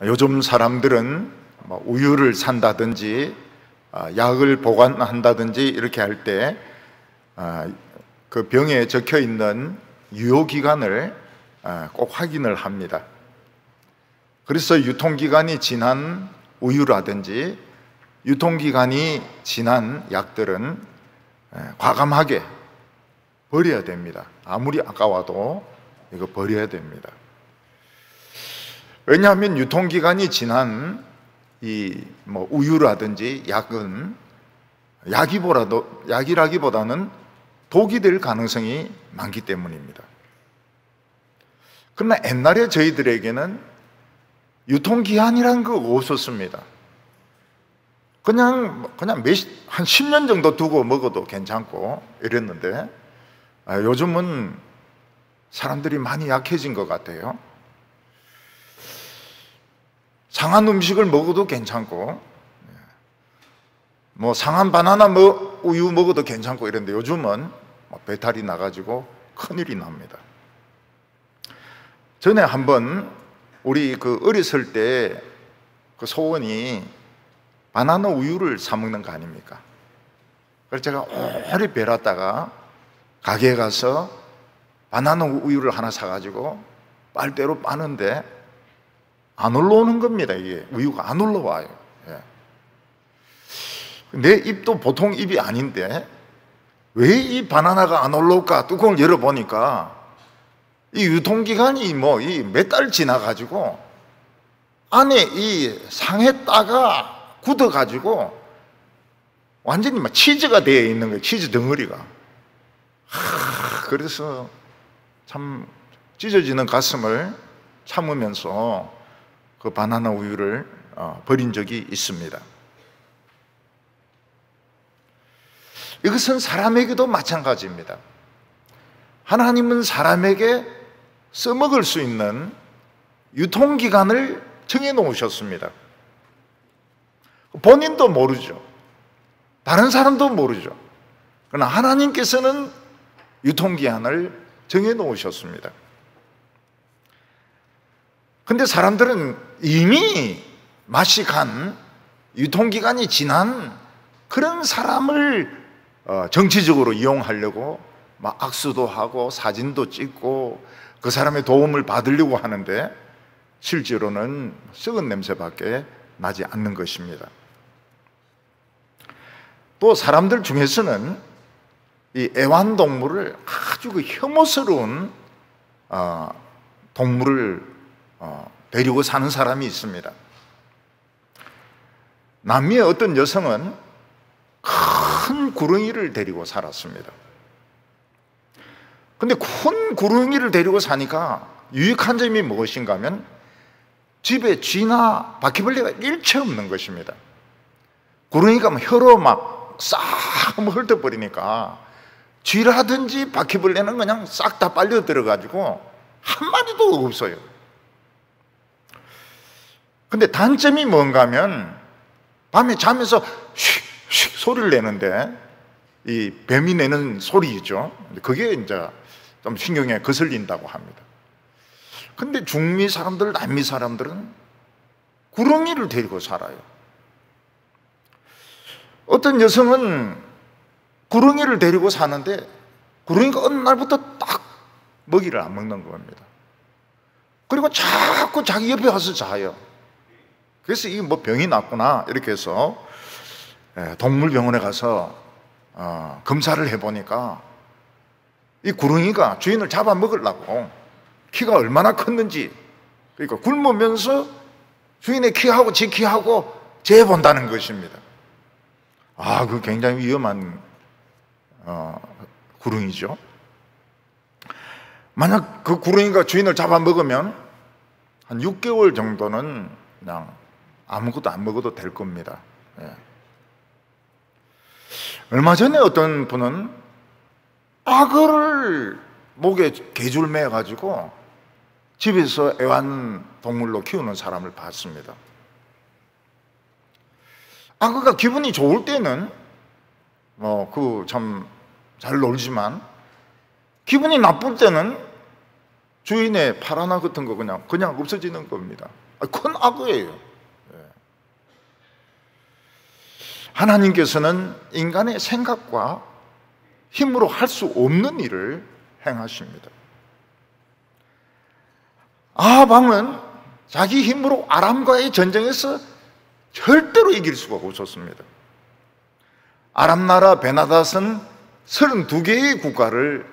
요즘 사람들은 뭐 우유를 산다든지 약을 보관한다든지 이렇게 할 때 그 병에 적혀 있는 유효기간을 꼭 확인을 합니다. 그래서 유통기간이 지난 우유라든지 유통기간이 지난 약들은 과감하게 버려야 됩니다. 아무리 아까워도 이거 버려야 됩니다. 왜냐하면 유통기간이 지난 뭐 우유라든지 약은 약이라기보다는 독이 될 가능성이 많기 때문입니다. 그러나 옛날에 저희들에게는 유통기한이라는 거 없었습니다. 그냥 한 10년 정도 두고 먹어도 괜찮고 이랬는데 요즘은 사람들이 많이 약해진 것 같아요. 상한 음식을 먹어도 괜찮고 뭐 상한 바나나 우유 먹어도 괜찮고 이런데 요즘은 배탈이 나가지고 큰일이 납니다. 전에 한번 우리 어렸을 때 그 소원이 바나나 우유를 사 먹는 거 아닙니까? 그래서 제가 오래 배웠다가 가게에 가서 바나나 우유를 하나 사가지고 빨대로 빠는데 안 올라오는 겁니다. 이게 우유가 안 올라와요. 내 입도 보통 입이 아닌데 왜 이 바나나가 안 올라올까? 뚜껑을 열어보니까 이 유통기간이 몇 달 지나가지고 안에 이 상했다가 굳어가지고 완전히 막 치즈가 되어 있는 거예요. 치즈 덩어리가. 그래서 참 찢어지는 가슴을 참으면서 그 바나나 우유를 버린 적이 있습니다. 이것은 사람에게도 마찬가지입니다. 하나님은 사람에게 써먹을 수 있는 유통기간을 정해놓으셨습니다. 본인도 모르죠. 다른 사람도 모르죠. 그러나 하나님께서는 유통기한을 정해놓으셨습니다. 근데 사람들은 이미 맛이 간 유통기간이 지난 그런 사람을 정치적으로 이용하려고 막 악수도 하고 사진도 찍고 그 사람의 도움을 받으려고 하는데 실제로는 썩은 냄새밖에 나지 않는 것입니다. 또 사람들 중에서는 이 애완동물을 아주 혐오스러운 동물을 데리고 사는 사람이 있습니다. 남미의 어떤 여성은 큰 구렁이를 데리고 살았습니다. 근데 큰 구렁이를 데리고 사니까 유익한 점이 무엇인가 하면 집에 쥐나 바퀴벌레가 일체 없는 것입니다. 구렁이가 혀로 막 싹 훑어버리니까 쥐라든지 바퀴벌레는 그냥 싹 다 빨려 들어가지고 한 마리도 없어요. 근데 단점이 뭔가 하면 밤에 자면서 휙휙 소리를 내는데 이 뱀이 내는 소리죠. 그게 이제 좀 신경에 거슬린다고 합니다. 근데 중미 사람들, 남미 사람들은 구렁이를 데리고 살아요. 어떤 여성은 구렁이를 데리고 사는데 구렁이가 어느 날부터 딱 먹이를 안 먹는 겁니다. 그리고 자꾸 자기 옆에 와서 자요. 그래서 이게 뭐 병이 났구나 이렇게 해서 동물병원에 가서 검사를 해보니까 이 구렁이가 주인을 잡아먹으려고 키가 얼마나 컸는지, 그러니까 굶으면서 주인의 키하고 지 키하고 재본다는 것입니다. 그 굉장히 위험한 구렁이죠. 만약 그 구렁이가 주인을 잡아먹으면 한 6개월 정도는 그냥 아무것도 안 먹어도 될 겁니다. 얼마 전에 어떤 분은 악어를 목에 개줄 매가지고 집에서 애완동물로 키우는 사람을 봤습니다. 악어가 기분이 좋을 때는 참 잘 놀지만 기분이 나쁠 때는 주인의 팔 하나 같은 거 그냥 없어지는 겁니다. 큰 악어예요. 하나님께서는 인간의 생각과 힘으로 할 수 없는 일을 행하십니다. 아합 왕은 자기 힘으로 아람과의 전쟁에서 절대로 이길 수가 없었습니다. 아람 나라 베나닷은 32개의 국가를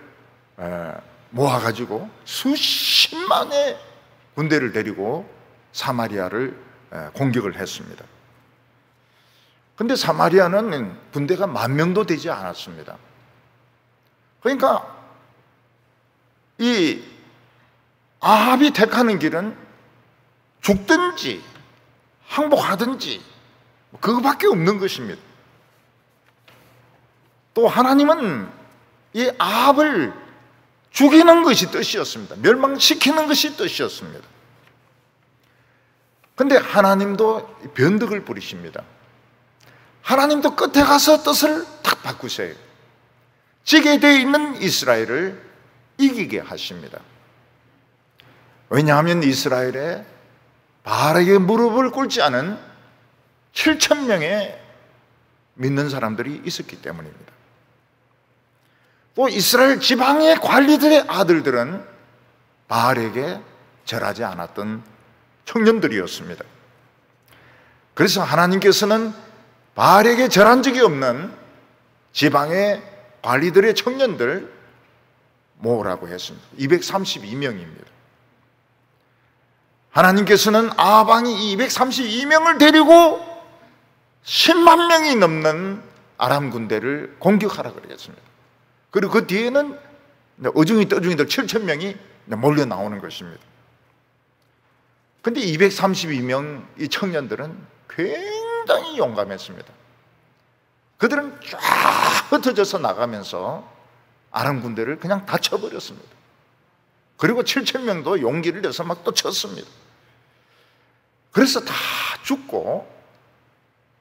모아가지고 수십만의 군대를 데리고 사마리아를 공격을 했습니다. 그런데 사마리아는 군대가 10,000명도 되지 않았습니다. 그러니까 이 아합이 택하는 길은 죽든지 항복하든지 그거밖에 없는 것입니다. 또 하나님은 이 아합을 죽이는 것이 뜻이었습니다. 멸망시키는 것이 뜻이었습니다. 그런데 하나님도 변덕을 부리십니다. 하나님도 끝에 가서 뜻을 탁 바꾸세요. 지게 되어 있는 이스라엘을 이기게 하십니다. 왜냐하면 이스라엘에 바알에게 무릎을 꿇지 않은 7,000명의 믿는 사람들이 있었기 때문입니다. 또 이스라엘 지방의 관리들의 아들들은 바알에게 절하지 않았던 청년들이었습니다. 그래서 하나님께서는 바알에게 절한 적이 없는 지방의 관리들의 청년들 모으라고 했습니다. 232명입니다. 하나님께서는 아합 왕이 232명을 데리고 10만 명이 넘는 아람 군대를 공격하라 그랬습니다. 그리고 그 뒤에는 어중이 떠중이들 7,000명이 몰려 나오는 것입니다. 그런데 232명 이 청년들은 굉장히 용감했습니다. 그들은 쫙 흩어져서 나가면서 아람 군대를 그냥 다 쳐버렸습니다. 그리고 7,000명도 용기를 내서 막 또 쳤습니다. 그래서 다 죽고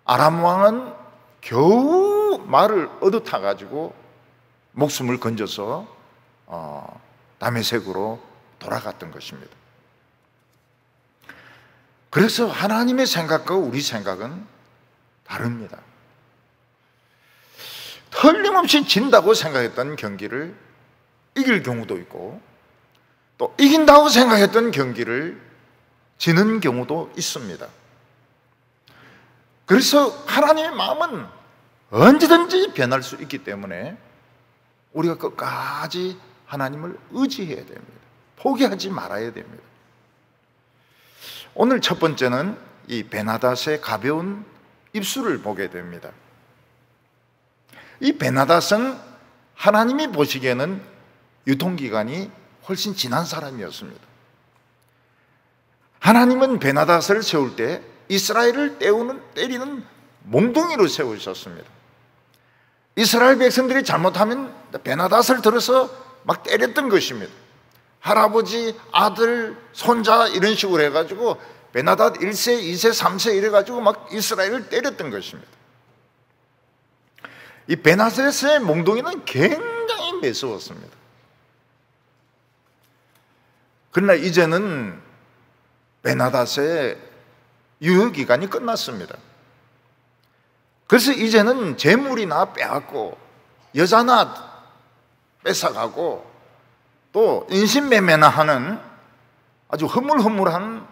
아람 왕은 겨우 말을 얻어타가지고 목숨을 건져서 다메섹으로 돌아갔던 것입니다. 그래서 하나님의 생각과 우리 생각은 다릅니다. 틀림없이 진다고 생각했던 경기를 이길 경우도 있고 또 이긴다고 생각했던 경기를 지는 경우도 있습니다. 그래서 하나님의 마음은 언제든지 변할 수 있기 때문에 우리가 끝까지 하나님을 의지해야 됩니다. 포기하지 말아야 됩니다. 오늘 첫 번째는 이 베나닷의 가벼운 입술을 보게 됩니다. 이 베나닷은 하나님이 보시기에는 유통기간이 훨씬 지난 사람이었습니다. 하나님은 베나닷을 세울 때 이스라엘을 때리는 몽둥이로 세우셨습니다. 이스라엘 백성들이 잘못하면 베나닷을 들어서 막 때렸던 것입니다. 할아버지, 아들, 손자 이런 식으로 해가지고 베나닷 1세, 2세, 3세 이래가지고 막 이스라엘을 때렸던 것입니다. 이 베나닷의 몽둥이는 굉장히 매서웠습니다. 그러나 이제는 베나닷의 유효기간이 끝났습니다. 그래서 이제는 재물이나 빼앗고 여자나 뺏어가고 또 인신매매나 하는 아주 허물허물한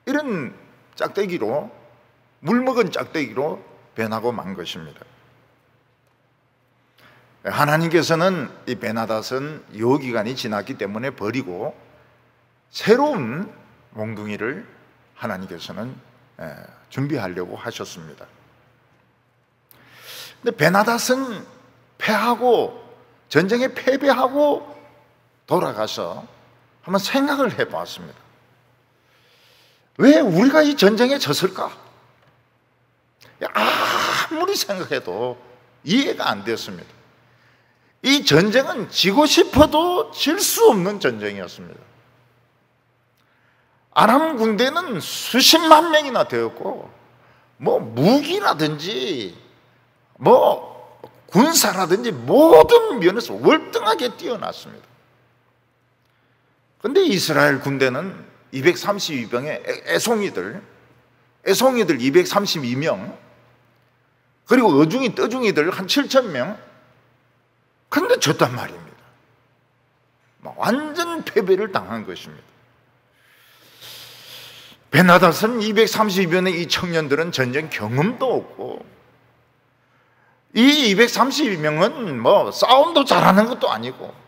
이런 짝대기로, 물먹은 짝대기로 변하고 만 것입니다. 하나님께서는 이 베나닷은 유효기간이 지났기 때문에 버리고 새로운 몽둥이를 하나님께서는 준비하려고 하셨습니다. 근데 베나닷은 패하고 전쟁에 패배하고 돌아가서 한번 생각을 해봤습니다. 왜 우리가 이 전쟁에 졌을까? 아무리 생각해도 이해가 안 됐습니다. 이 전쟁은 지고 싶어도 질 수 없는 전쟁이었습니다. 아람 군대는 수십만 명이나 되었고 뭐 무기라든지 뭐 군사라든지 모든 면에서 월등하게 뛰어났습니다. 근데 이스라엘 군대는 232병의 애송이들 232명, 그리고 어중이 떠중이들 한 7,000명, 근데 졌단 말입니다. 완전 패배를 당한 것입니다. 베나닷은 232명의 이 청년들은 전쟁 경험도 없고, 이 232명은 뭐 싸움도 잘하는 것도 아니고,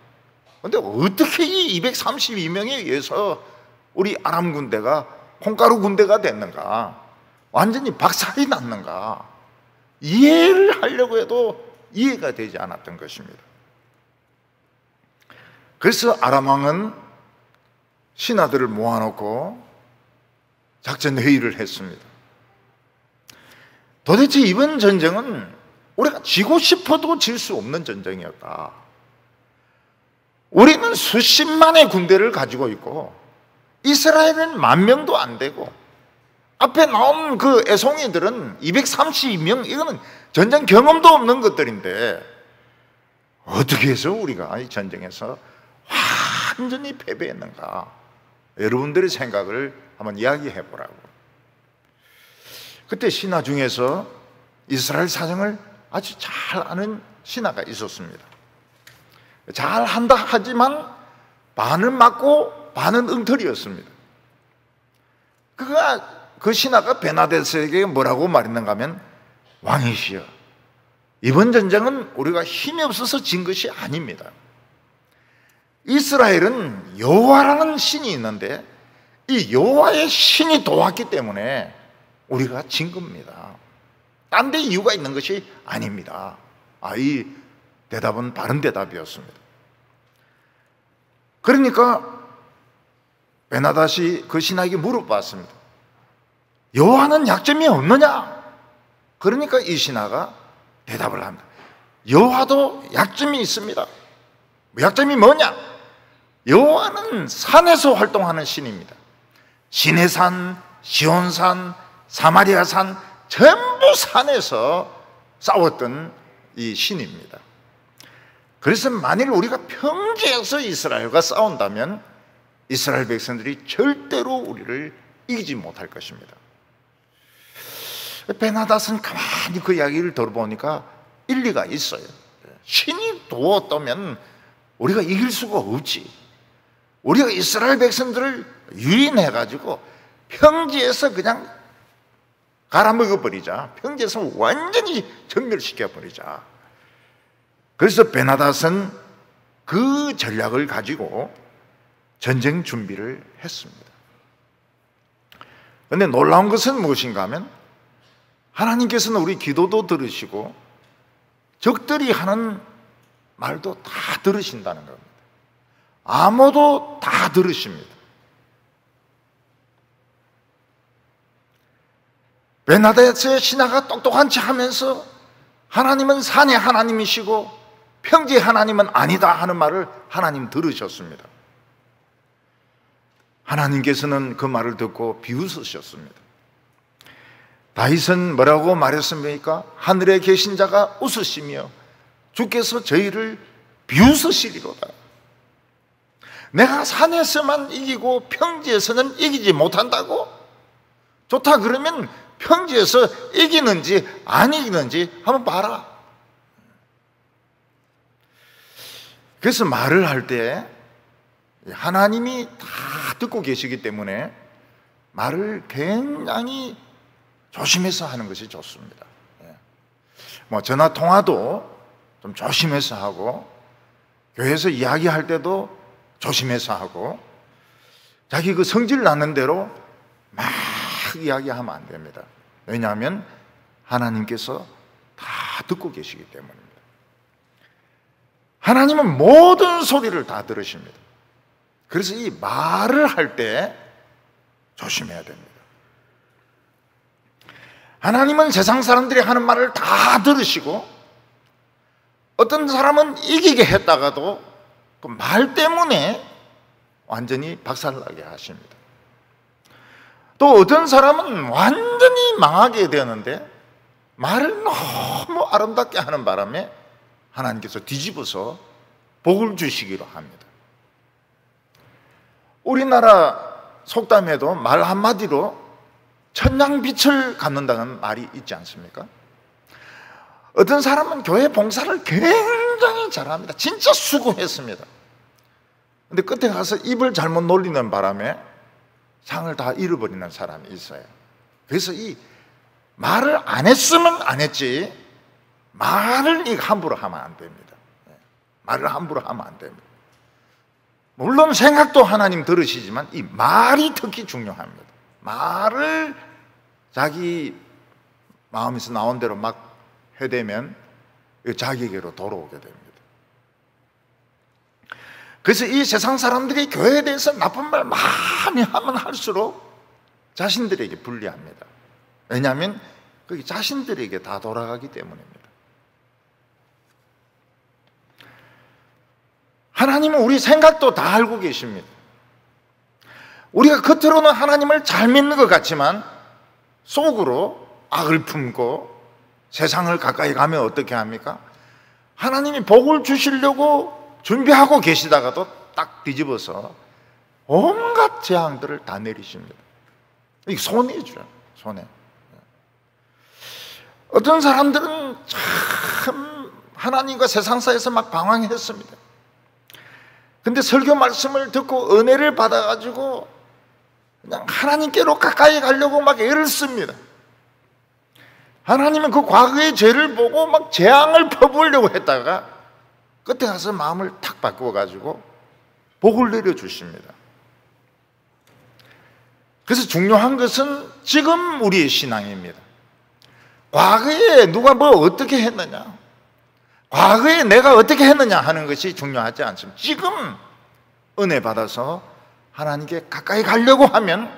근데 어떻게 이 232명에 의해서 우리 아람 군대가 콩가루 군대가 됐는가, 완전히 박살이 났는가, 이해를 하려고 해도 이해가 되지 않았던 것입니다. 그래서 아람 왕은 신하들을 모아놓고 작전 회의를 했습니다. 도대체 이번 전쟁은 우리가 지고 싶어도 질 수 없는 전쟁이었다. 우리는 수십만의 군대를 가지고 있고 이스라엘은 10,000명도 안 되고 앞에 나온 그 애송이들은 232명, 이거는 전쟁 경험도 없는 것들인데 어떻게 해서 우리가 이 전쟁에서 완전히 패배했는가? 여러분들의 생각을 한번 이야기해 보라고. 그때 신하 중에서 이스라엘 사정을 아주 잘 아는 신하가 있었습니다. 잘 한다 하지만 반은 맞고 반은 엉터리였습니다. 그 신하가 베나닷에게 뭐라고 말했는가 하면, 왕이시여, 이번 전쟁은 우리가 힘이 없어서 진 것이 아닙니다. 이스라엘은 여호와라는 신이 있는데 이 여호와의 신이 도왔기 때문에 우리가 진 겁니다. 딴 데 이유가 있는 것이 아닙니다. 이 대답은 바른 대답이었습니다. 그러니까 베나닷이 그 신하에게 물어봤습니다. 여호와는 약점이 없느냐? 그러니까 이 신하가 대답을 합니다. 여호와도 약점이 있습니다. 약점이 뭐냐? 여호와는 산에서 활동하는 신입니다. 시내산, 시온산, 사마리아산, 전부 산에서 싸웠던 이 신입니다. 그래서 만일 우리가 평지에서 이스라엘과 싸운다면 이스라엘 백성들이 절대로 우리를 이기지 못할 것입니다. 베나닷은 가만히 그 이야기를 들어보니까 일리가 있어요. 신이 도왔다면 우리가 이길 수가 없지. 우리가 이스라엘 백성들을 유인해가지고 평지에서 그냥 갈아먹어버리자. 평지에서 완전히 전멸시켜버리자. 그래서 베나닷은 그 전략을 가지고 전쟁 준비를 했습니다. 그런데 놀라운 것은 무엇인가 하면, 하나님께서는 우리 기도도 들으시고 적들이 하는 말도 다 들으신다는 겁니다. 암호도 다 들으십니다. 베나닷의 신하가 똑똑한 체 하면서 하나님은 산의 하나님이시고 평지의 하나님은 아니다 하는 말을 하나님 들으셨습니다. 하나님께서는 그 말을 듣고 비웃으셨습니다. 다윗은 뭐라고 말했습니까? 하늘에 계신 자가 웃으시며 주께서 저희를 비웃으시리로다. 내가 산에서만 이기고 평지에서는 이기지 못한다고? 좋다, 그러면 평지에서 이기는지 안 이기는지 한번 봐라. 그래서 말을 할 때 하나님이 다 듣고 계시기 때문에 말을 굉장히 조심해서 하는 것이 좋습니다. 뭐 전화 통화도 좀 조심해서 하고, 교회에서 이야기할 때도 조심해서 하고, 자기 그 성질 나는 대로 막 이야기하면 안 됩니다. 왜냐하면 하나님께서 다 듣고 계시기 때문입니다. 하나님은 모든 소리를 다 들으십니다. 그래서 이 말을 할 때 조심해야 됩니다. 하나님은 세상 사람들이 하는 말을 다 들으시고, 어떤 사람은 이기게 했다가도 그 말 때문에 완전히 박살나게 하십니다. 또 어떤 사람은 완전히 망하게 되는데 말을 너무 아름답게 하는 바람에 하나님께서 뒤집어서 복을 주시기로 합니다. 우리나라 속담에도 말 한마디로 천냥빛을 갚는다는 말이 있지 않습니까? 어떤 사람은 교회 봉사를 굉장히 잘합니다. 진짜 수고했습니다. 근데 끝에 가서 입을 잘못 놀리는 바람에 상을 다 잃어버리는 사람이 있어요. 그래서 이 말을 안 했으면 안 했지, 말을 함부로 하면 안 됩니다. 말을 함부로 하면 안 됩니다. 물론 생각도 하나님 들으시지만 이 말이 특히 중요합니다. 말을 자기 마음에서 나온 대로 막 해대면 자기에게로 돌아오게 됩니다. 그래서 이 세상 사람들이 교회에 대해서 나쁜 말 많이 하면 할수록 자신들에게 불리합니다. 왜냐하면 그게 자신들에게 다 돌아가기 때문입니다. 하나님은 우리 생각도 다 알고 계십니다. 우리가 겉으로는 하나님을 잘 믿는 것 같지만 속으로 악을 품고 세상을 가까이 가면 어떻게 합니까? 하나님이 복을 주시려고 준비하고 계시다가도 딱 뒤집어서 온갖 재앙들을 다 내리십니다. 이게 손해죠, 손해. 어떤 사람들은 참 하나님과 세상 사이에서 막 방황했습니다. 근데 설교 말씀을 듣고 은혜를 받아가지고 그냥 하나님께로 가까이 가려고 막 애를 씁니다. 하나님은 그 과거의 죄를 보고 막 재앙을 퍼부으려고 했다가 끝에 가서 마음을 탁 바꾸어가지고 복을 내려주십니다. 그래서 중요한 것은 지금 우리의 신앙입니다. 과거에 누가 뭐 어떻게 했느냐, 과거에 내가 어떻게 했느냐 하는 것이 중요하지 않습니다. 지금 은혜 받아서 하나님께 가까이 가려고 하면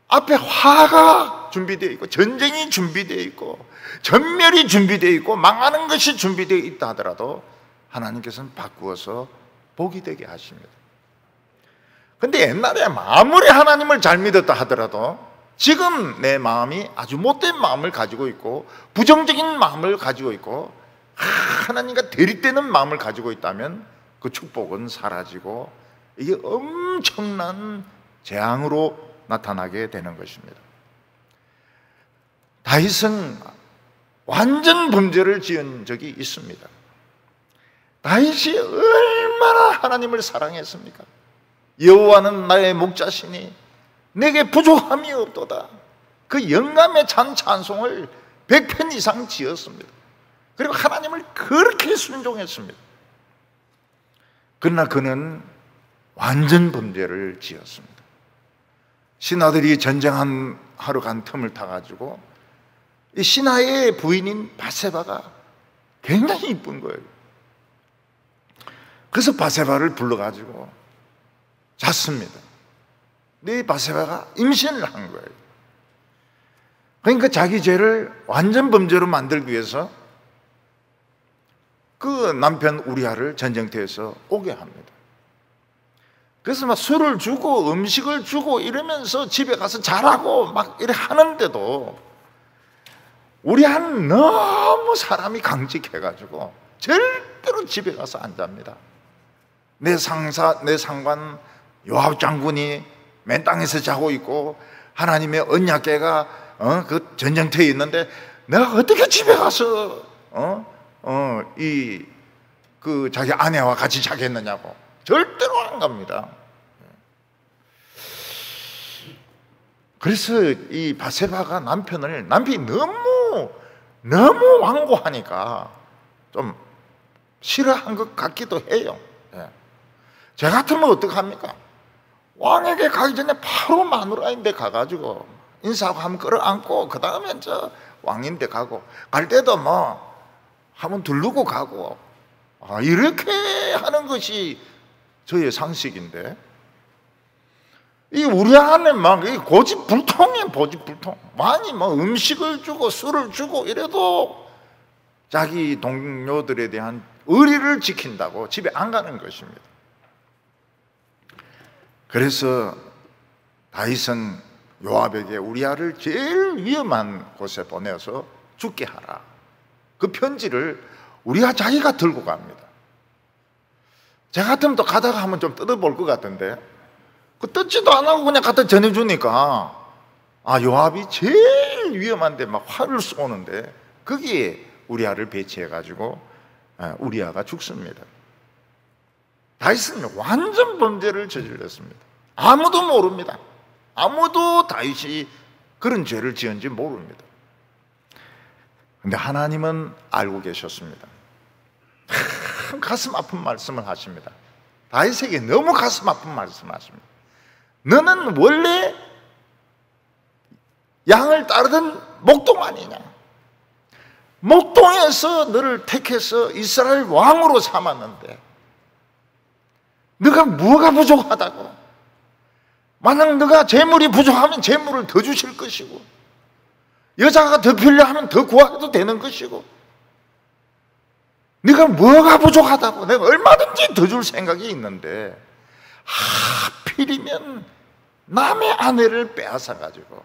앞에 화가 준비되어 있고 전쟁이 준비되어 있고 전멸이 준비되어 있고 망하는 것이 준비되어 있다 하더라도 하나님께서는 바꾸어서 복이 되게 하십니다. 근데 옛날에 아무리 하나님을 잘 믿었다 하더라도 지금 내 마음이 아주 못된 마음을 가지고 있고 부정적인 마음을 가지고 있고 하나님과 대립되는 마음을 가지고 있다면 그 축복은 사라지고 이게 엄청난 재앙으로 나타나게 되는 것입니다. 다윗은 완전 범죄를 지은 적이 있습니다. 다윗이 얼마나 하나님을 사랑했습니까? 여호와는 나의 목자시니 내게 부족함이 없도다. 그 영감에 찬 찬송을 100편 이상 지었습니다. 그리고 하나님을 그렇게 순종했습니다. 그러나 그는 완전 범죄를 지었습니다. 신하들이 전쟁하러 간 틈을 타가지고 이 신하의 부인인 바세바가 굉장히 이쁜 거예요. 그래서 바세바를 불러가지고 잤습니다. 근데 이 바세바가 임신을 한 거예요. 그러니까 자기 죄를 완전 범죄로 만들기 위해서 그 남편 우리아를 전쟁터에서 오게 합니다. 그래서 막 술을 주고 음식을 주고 이러면서 집에 가서 자라고 막 이래 하는데도 우리아는 너무 사람이 강직해가지고 절대로 집에 가서 안 잡니다. 내 상사, 내 상관 요압 장군이 맨 땅에서 자고 있고 하나님의 언약궤가 그 전쟁터에 있는데 내가 어떻게 집에 가서 그 자기 아내와 같이 자겠느냐고 절대로 안 갑니다. 그래서 이 바세바가 남편이 너무 완고하니까 좀 싫어한 것 같기도 해요. 제 같으면 어떡합니까? 왕에게 가기 전에 바로 마누라인데 가가지고 인사하고 한번 끌어안고 그 다음에 저 왕인데 가고 갈 때도 뭐 한번 두르고 가고 이렇게 하는 것이 저의 상식인데 이 우리 안에 막 고집불통이에요. 고집불통. 많이 뭐 음식을 주고 술을 주고 이래도 자기 동료들에 대한 의리를 지킨다고 집에 안 가는 것입니다. 그래서 다윗은 요압에게 우리아를 제일 위험한 곳에 보내서 죽게 하라. 그 편지를 우리아 자기가 들고 갑니다. 제 같으면 또 가다가 한번 좀 뜯어볼 것 같은데 그 뜯지도 안 하고 그냥 갖다 전해주니까 요압이 제일 위험한데 막 활을 쏘는데 거기에 우리아를 배치해가지고 우리아가 죽습니다. 다윗은 완전 범죄를 저질렀습니다. 아무도 모릅니다. 아무도 다윗이 그런 죄를 지은지 모릅니다. 근데 하나님은 알고 계셨습니다. 참 가슴 아픈 말씀을 하십니다. 다윗에게 너무 가슴 아픈 말씀을 하십니다. 너는 원래 양을 따르던 목동 아니냐? 목동에서 너를 택해서 이스라엘 왕으로 삼았는데 너가 뭐가 부족하다고? 만약 너가 재물이 부족하면 재물을 더 주실 것이고 여자가 더 필요하면 더 구하도 되는 것이고 네가 뭐가 부족하다고? 내가 얼마든지 더 줄 생각이 있는데 하필이면 남의 아내를 빼앗아가지고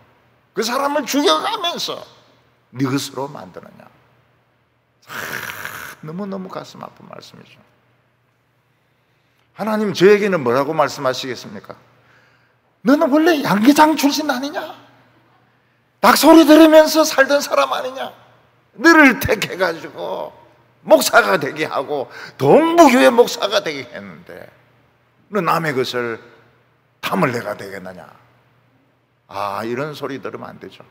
그 사람을 죽여가면서 네 것으로 만드느냐. 너무너무 가슴 아픈 말씀이죠. 하나님 저에게는 뭐라고 말씀하시겠습니까? 너는 원래 양계장 출신 아니냐? 닭소리 들으면서 살던 사람 아니냐? 너를 택해가지고 목사가 되게 하고 동부교회 목사가 되게 했는데 너 남의 것을 탐을 내가 되겠느냐? 이런 소리 들으면 안 되죠.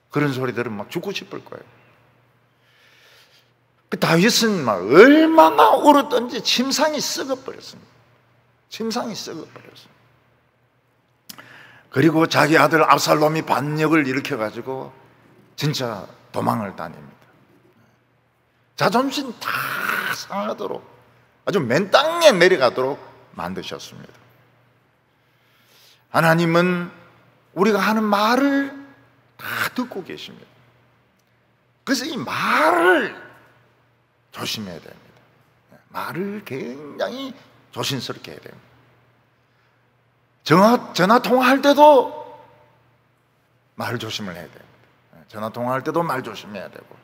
그런 소리 들으면 막 죽고 싶을 거예요. 그 다윗은 막 얼마나 울었던지 침상이 썩어버렸습니다. 침상이 썩어버렸습니다. 그리고 자기 아들 압살롬이 반역을 일으켜가지고 진짜 도망을 다닙니다. 자존심 다 상하도록 아주 맨 땅에 내려가도록 만드셨습니다. 하나님은 우리가 하는 말을 다 듣고 계십니다. 그래서 이 말을 조심해야 됩니다. 말을 굉장히 조심스럽게 해야 됩니다. 전화 통화할 때도 말 조심을 해야 됩니다. 전화 통화할 때도 말 조심해야 되고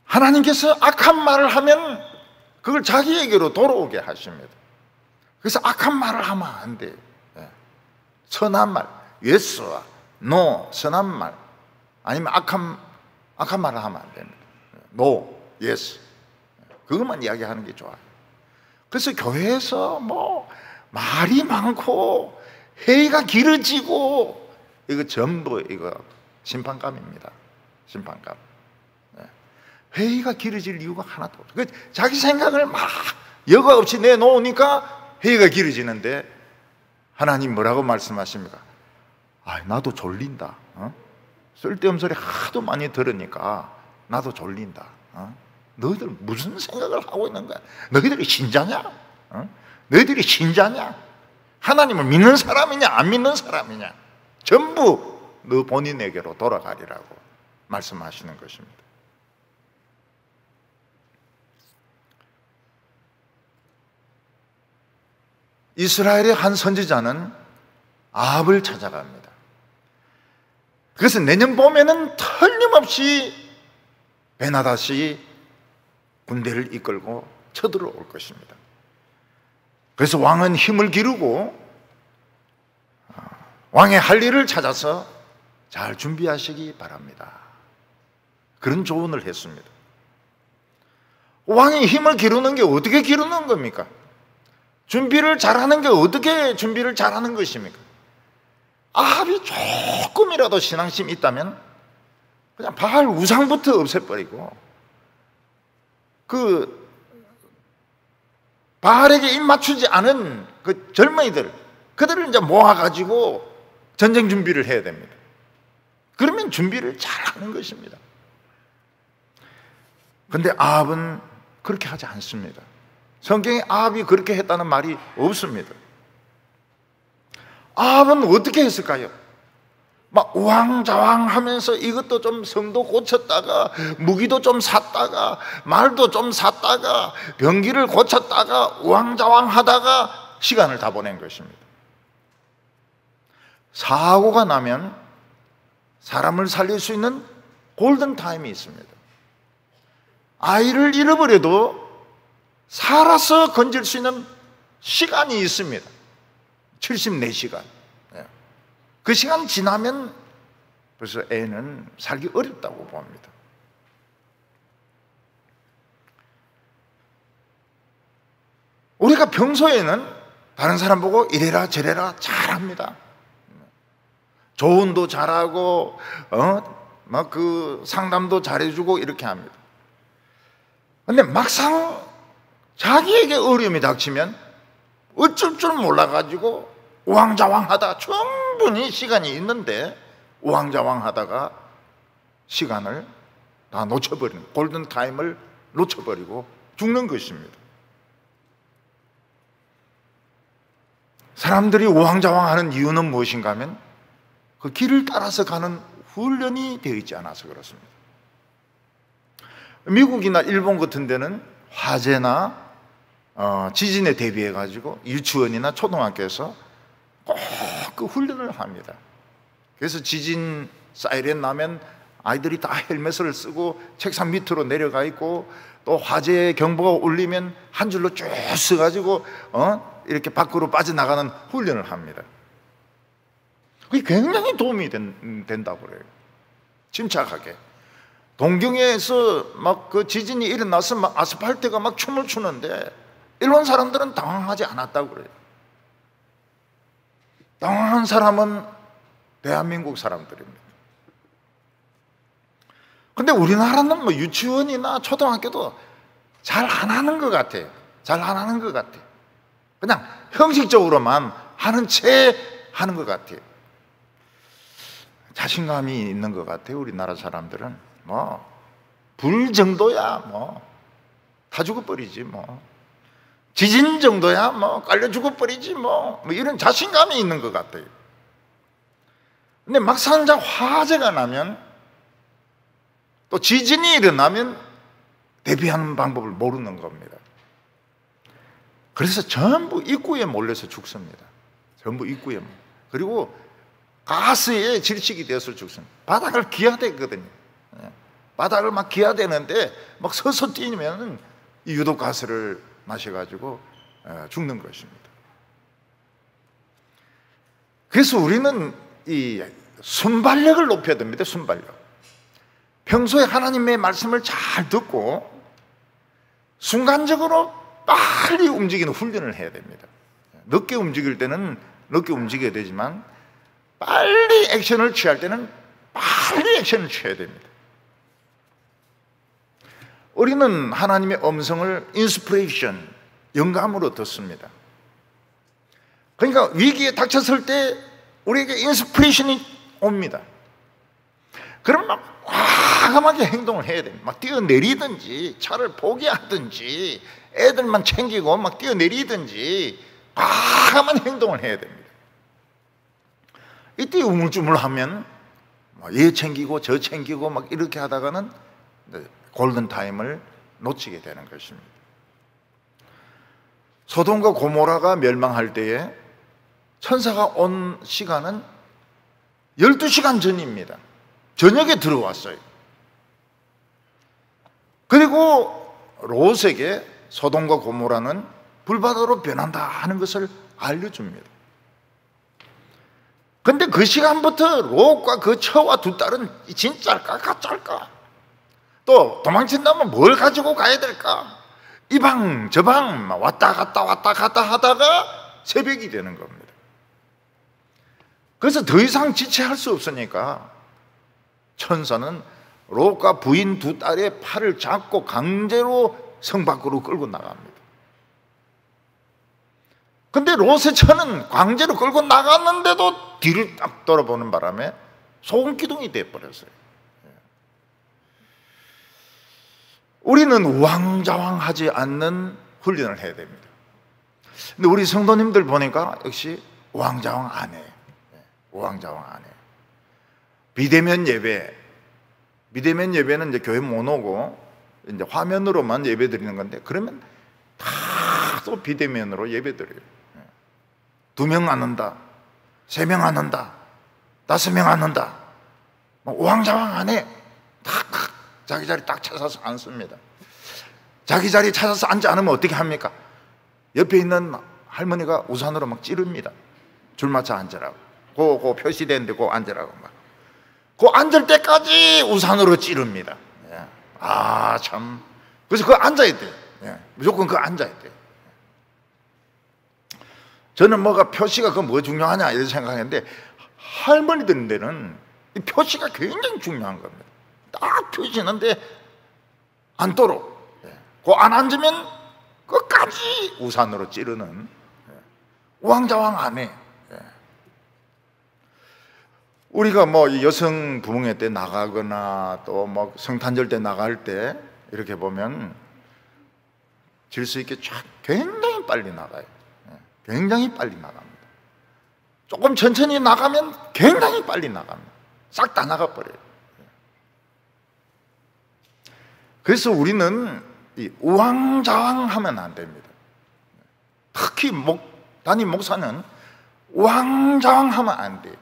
하나님께서 악한 말을 하면 그걸 자기에게로 돌아오게 하십니다. 그래서 악한 말을 하면 안 돼요. 선한 말, 예스와 노, 선한 말 아니면 악한 말을 하면 안 됩니다. 노, 예스 그것만 이야기하는 게 좋아요. 그래서 교회에서 뭐 말이 많고 회의가 길어지고 이거 전부 이거 심판감입니다. 심판감. 회의가 길어질 이유가 하나도 없어요. 자기 생각을 막 여과 없이 내놓으니까 회의가 길어지는데 하나님 뭐라고 말씀하십니까? 나도 졸린다. 쓸데없는 소리 하도 많이 들으니까 나도 졸린다. 너희들 무슨 생각을 하고 있는 거야? 너희들이 신자냐? 너희들이 신자냐? 하나님을 믿는 사람이냐 안 믿는 사람이냐? 전부 너 본인에게로 돌아가리라고 말씀하시는 것입니다. 이스라엘의 한 선지자는 아합을 찾아갑니다. 그래서 내년 봄에는 틀림없이 베나닷이 군대를 이끌고 쳐들어올 것입니다. 그래서 왕은 힘을 기르고 왕의 할 일을 찾아서 잘 준비하시기 바랍니다. 그런 조언을 했습니다. 왕이 힘을 기르는 게 어떻게 기르는 겁니까? 준비를 잘하는 게 어떻게 준비를 잘하는 것입니까? 아합이 조금이라도 신앙심이 있다면 그냥 바알 우상부터 없애버리고 그 바알에게 입맞추지 않은 그 젊은이들 그들을 이제 모아가지고 전쟁 준비를 해야 됩니다. 그러면 준비를 잘하는 것입니다. 그런데 아합은 그렇게 하지 않습니다. 성경에 아합이 그렇게 했다는 말이 없습니다. 아합은 어떻게 했을까요? 막 우왕좌왕 하면서 이것도 좀 성도 고쳤다가 무기도 좀 샀다가 말도 좀 샀다가 병기를 고쳤다가 우왕좌왕 하다가 시간을 다 보낸 것입니다. 사고가 나면 사람을 살릴 수 있는 골든타임이 있습니다. 아이를 잃어버려도 살아서 건질 수 있는 시간이 있습니다. 74시간. 그 시간 지나면 벌써 애는 살기 어렵다고 봅니다. 우리가 평소에는 다른 사람 보고 이래라 저래라 잘합니다. 조언도 잘하고 막 그 상담도 잘해주고 이렇게 합니다. 근데 막상 자기에게 어려움이 닥치면 어쩔 줄 몰라가지고 우왕좌왕하다 충분히 시간이 있는데 우왕좌왕하다가 시간을 다 놓쳐버리는, 골든타임을 놓쳐버리고 죽는 것입니다. 사람들이 우왕좌왕하는 이유는 무엇인가 하면 그 길을 따라서 가는 훈련이 되어 있지 않아서 그렇습니다. 미국이나 일본 같은 데는 화재나 지진에 대비해 가지고 유치원이나 초등학교에서 꼭 그 훈련을 합니다. 그래서 지진 사이렌 나면 아이들이 다 헬멧을 쓰고 책상 밑으로 내려가 있고, 또 화재 경보가 울리면 한 줄로 쭉 서가지고 이렇게 밖으로 빠져나가는 훈련을 합니다. 그게 굉장히 도움이 된다고 그래요. 침착하게. 동경에서 막 그 지진이 일어나서 막 아스팔트가 막 춤을 추는데 일본 사람들은 당황하지 않았다고 그래요. 당황한 사람은 대한민국 사람들입니다. 근데 우리나라는 뭐 유치원이나 초등학교도 잘 안 하는 것 같아요. 잘 안 하는 것 같아요. 그냥 형식적으로만 하는 채 하는 것 같아요. 자신감이 있는 것 같아요. 우리나라 사람들은 불 정도야 다 죽어버리지 지진 정도야 깔려 죽어버리지 이런 자신감이 있는 것 같아요. 근데 막상 화재가 나면, 또 지진이 일어나면 대비하는 방법을 모르는 겁니다. 그래서 전부 입구에 몰려서 죽습니다. 전부 입구에. 그리고 가스에 질식이 되어서 죽습니다. 바닥을 기야 되거든요. 바닥을 막 기야 되는데 막 서서 뛰면 유독 가스를 마셔가지고 죽는 것입니다. 그래서 우리는 이 순발력을 높여야 됩니다. 순발력. 평소에 하나님의 말씀을 잘 듣고 순간적으로 빨리 움직이는 훈련을 해야 됩니다. 늦게 움직일 때는 늦게 움직여야 되지만 빨리 액션을 취할 때는 빨리 액션을 취해야 됩니다. 우리는 하나님의 음성을 인스피레이션, 영감으로 듣습니다. 그러니까 위기에 닥쳤을 때 우리에게 인스피레이션이 옵니다. 그럼 막 과감하게 행동을 해야 됩니다. 막 뛰어내리든지 차를 포기하든지 애들만 챙기고 막 뛰어내리든지 과감한 행동을 해야 됩니다. 이때 우물쭈물하면 얘 챙기고 저 챙기고 막 이렇게 하다가는 골든타임을 놓치게 되는 것입니다. 소돔과 고모라가 멸망할 때에 천사가 온 시간은 12시간 전입니다. 저녁에 들어왔어요. 그리고 롯에게 소돔과 고모라는 불바다로 변한다 하는 것을 알려줍니다. 근데 그 시간부터 롯과 그 처와 두 딸은 진짜일까 가짜일까, 또 도망친다면 뭘 가지고 가야 될까, 이 방 저 방 왔다 갔다 하다가 새벽이 되는 겁니다. 그래서 더 이상 지체할 수 없으니까 천사는 롯과 부인 두 딸의 팔을 잡고 강제로 성 밖으로 끌고 나갑니다. 근데 롯의 처는 강제로 끌고 나갔는데도 뒤를 딱 돌아보는 바람에 소금기둥이 되어버렸어요. 우리는 우왕좌왕하지 않는 훈련을 해야 됩니다. 근데 우리 성도님들 보니까 역시 우왕좌왕 안 해요. 우왕좌왕 안 해요. 비대면 예배는 이제 교회 못 오고 이제 화면으로만 예배 드리는 건데, 그러면 다 또 비대면으로 예배 드려요. 2명 안 온다, 3명 안 온다, 5명 안 온다, 우왕좌왕 안 해. 탁 자기 자리 딱 찾아서 앉습니다. 자기 자리 찾아서 앉지 않으면 어떻게 합니까? 옆에 있는 할머니가 우산으로 막 찌릅니다. 줄 맞춰 앉으라고. 그 표시되는데 그 앉으라고 막. 그 앉을 때까지 우산으로 찌릅니다. 아, 참. 그래서 그거 앉아야 돼. 무조건 그거 앉아야 돼. 저는 뭐가 표시가 뭐 중요하냐 이런 생각했는데, 할머니들한테는 이 표시가 굉장히 중요한 겁니다. 딱 표시는데 앉도록. 그 안 앉으면 끝까지 우산으로 찌르는, 우왕좌왕 안 해. 우리가 뭐 여성 부흥회 때 나가거나 또 뭐 성탄절 때 나갈 때 이렇게 보면 질서 있게 쫙 굉장히 빨리 나가요. 굉장히 빨리 나갑니다. 조금 천천히 나가면 굉장히 빨리 나갑니다. 싹 다 나가버려요. 그래서 우리는 이 우왕좌왕 하면 안 됩니다. 특히 담임 목사는 우왕좌왕 하면 안 돼요.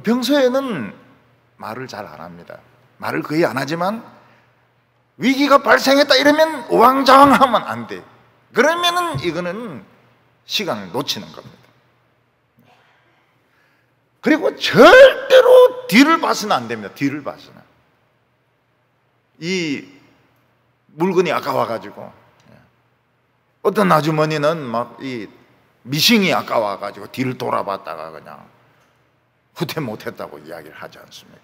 평소에는 말을 잘 안 합니다. 말을 거의 안 하지만 위기가 발생했다 이러면 우왕좌왕 하면 안 돼. 그러면은 이거는 시간을 놓치는 겁니다. 그리고 절대로 뒤를 봐서는 안 됩니다. 뒤를 봐서는. 이 물건이 아까워가지고, 어떤 아주머니는 막 이 미싱이 아까워가지고 뒤를 돌아봤다가 그냥 후퇴 못했다고 이야기를 하지 않습니까?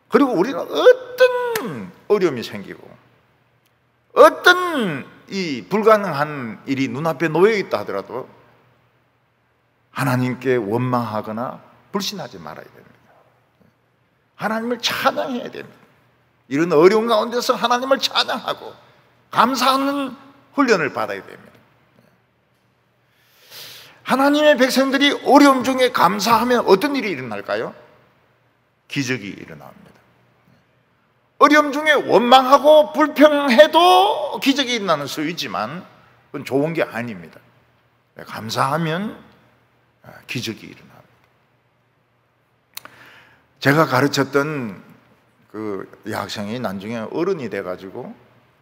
그리고 우리는 어떤 어려움이 생기고 어떤 이 불가능한 일이 눈앞에 놓여 있다 하더라도 하나님께 원망하거나 불신하지 말아야 됩니다. 하나님을 찬양해야 됩니다. 이런 어려운 가운데서 하나님을 찬양하고 감사하는 훈련을 받아야 됩니다. 하나님의 백성들이 어려움 중에 감사하면 어떤 일이 일어날까요? 기적이 일어납니다. 어려움 중에 원망하고 불평해도 기적이 일어나는 수 있지만 그건 좋은 게 아닙니다. 감사하면 기적이 일어납니다. 제가 가르쳤던 그 여학생이 나중에 어른이 돼가지고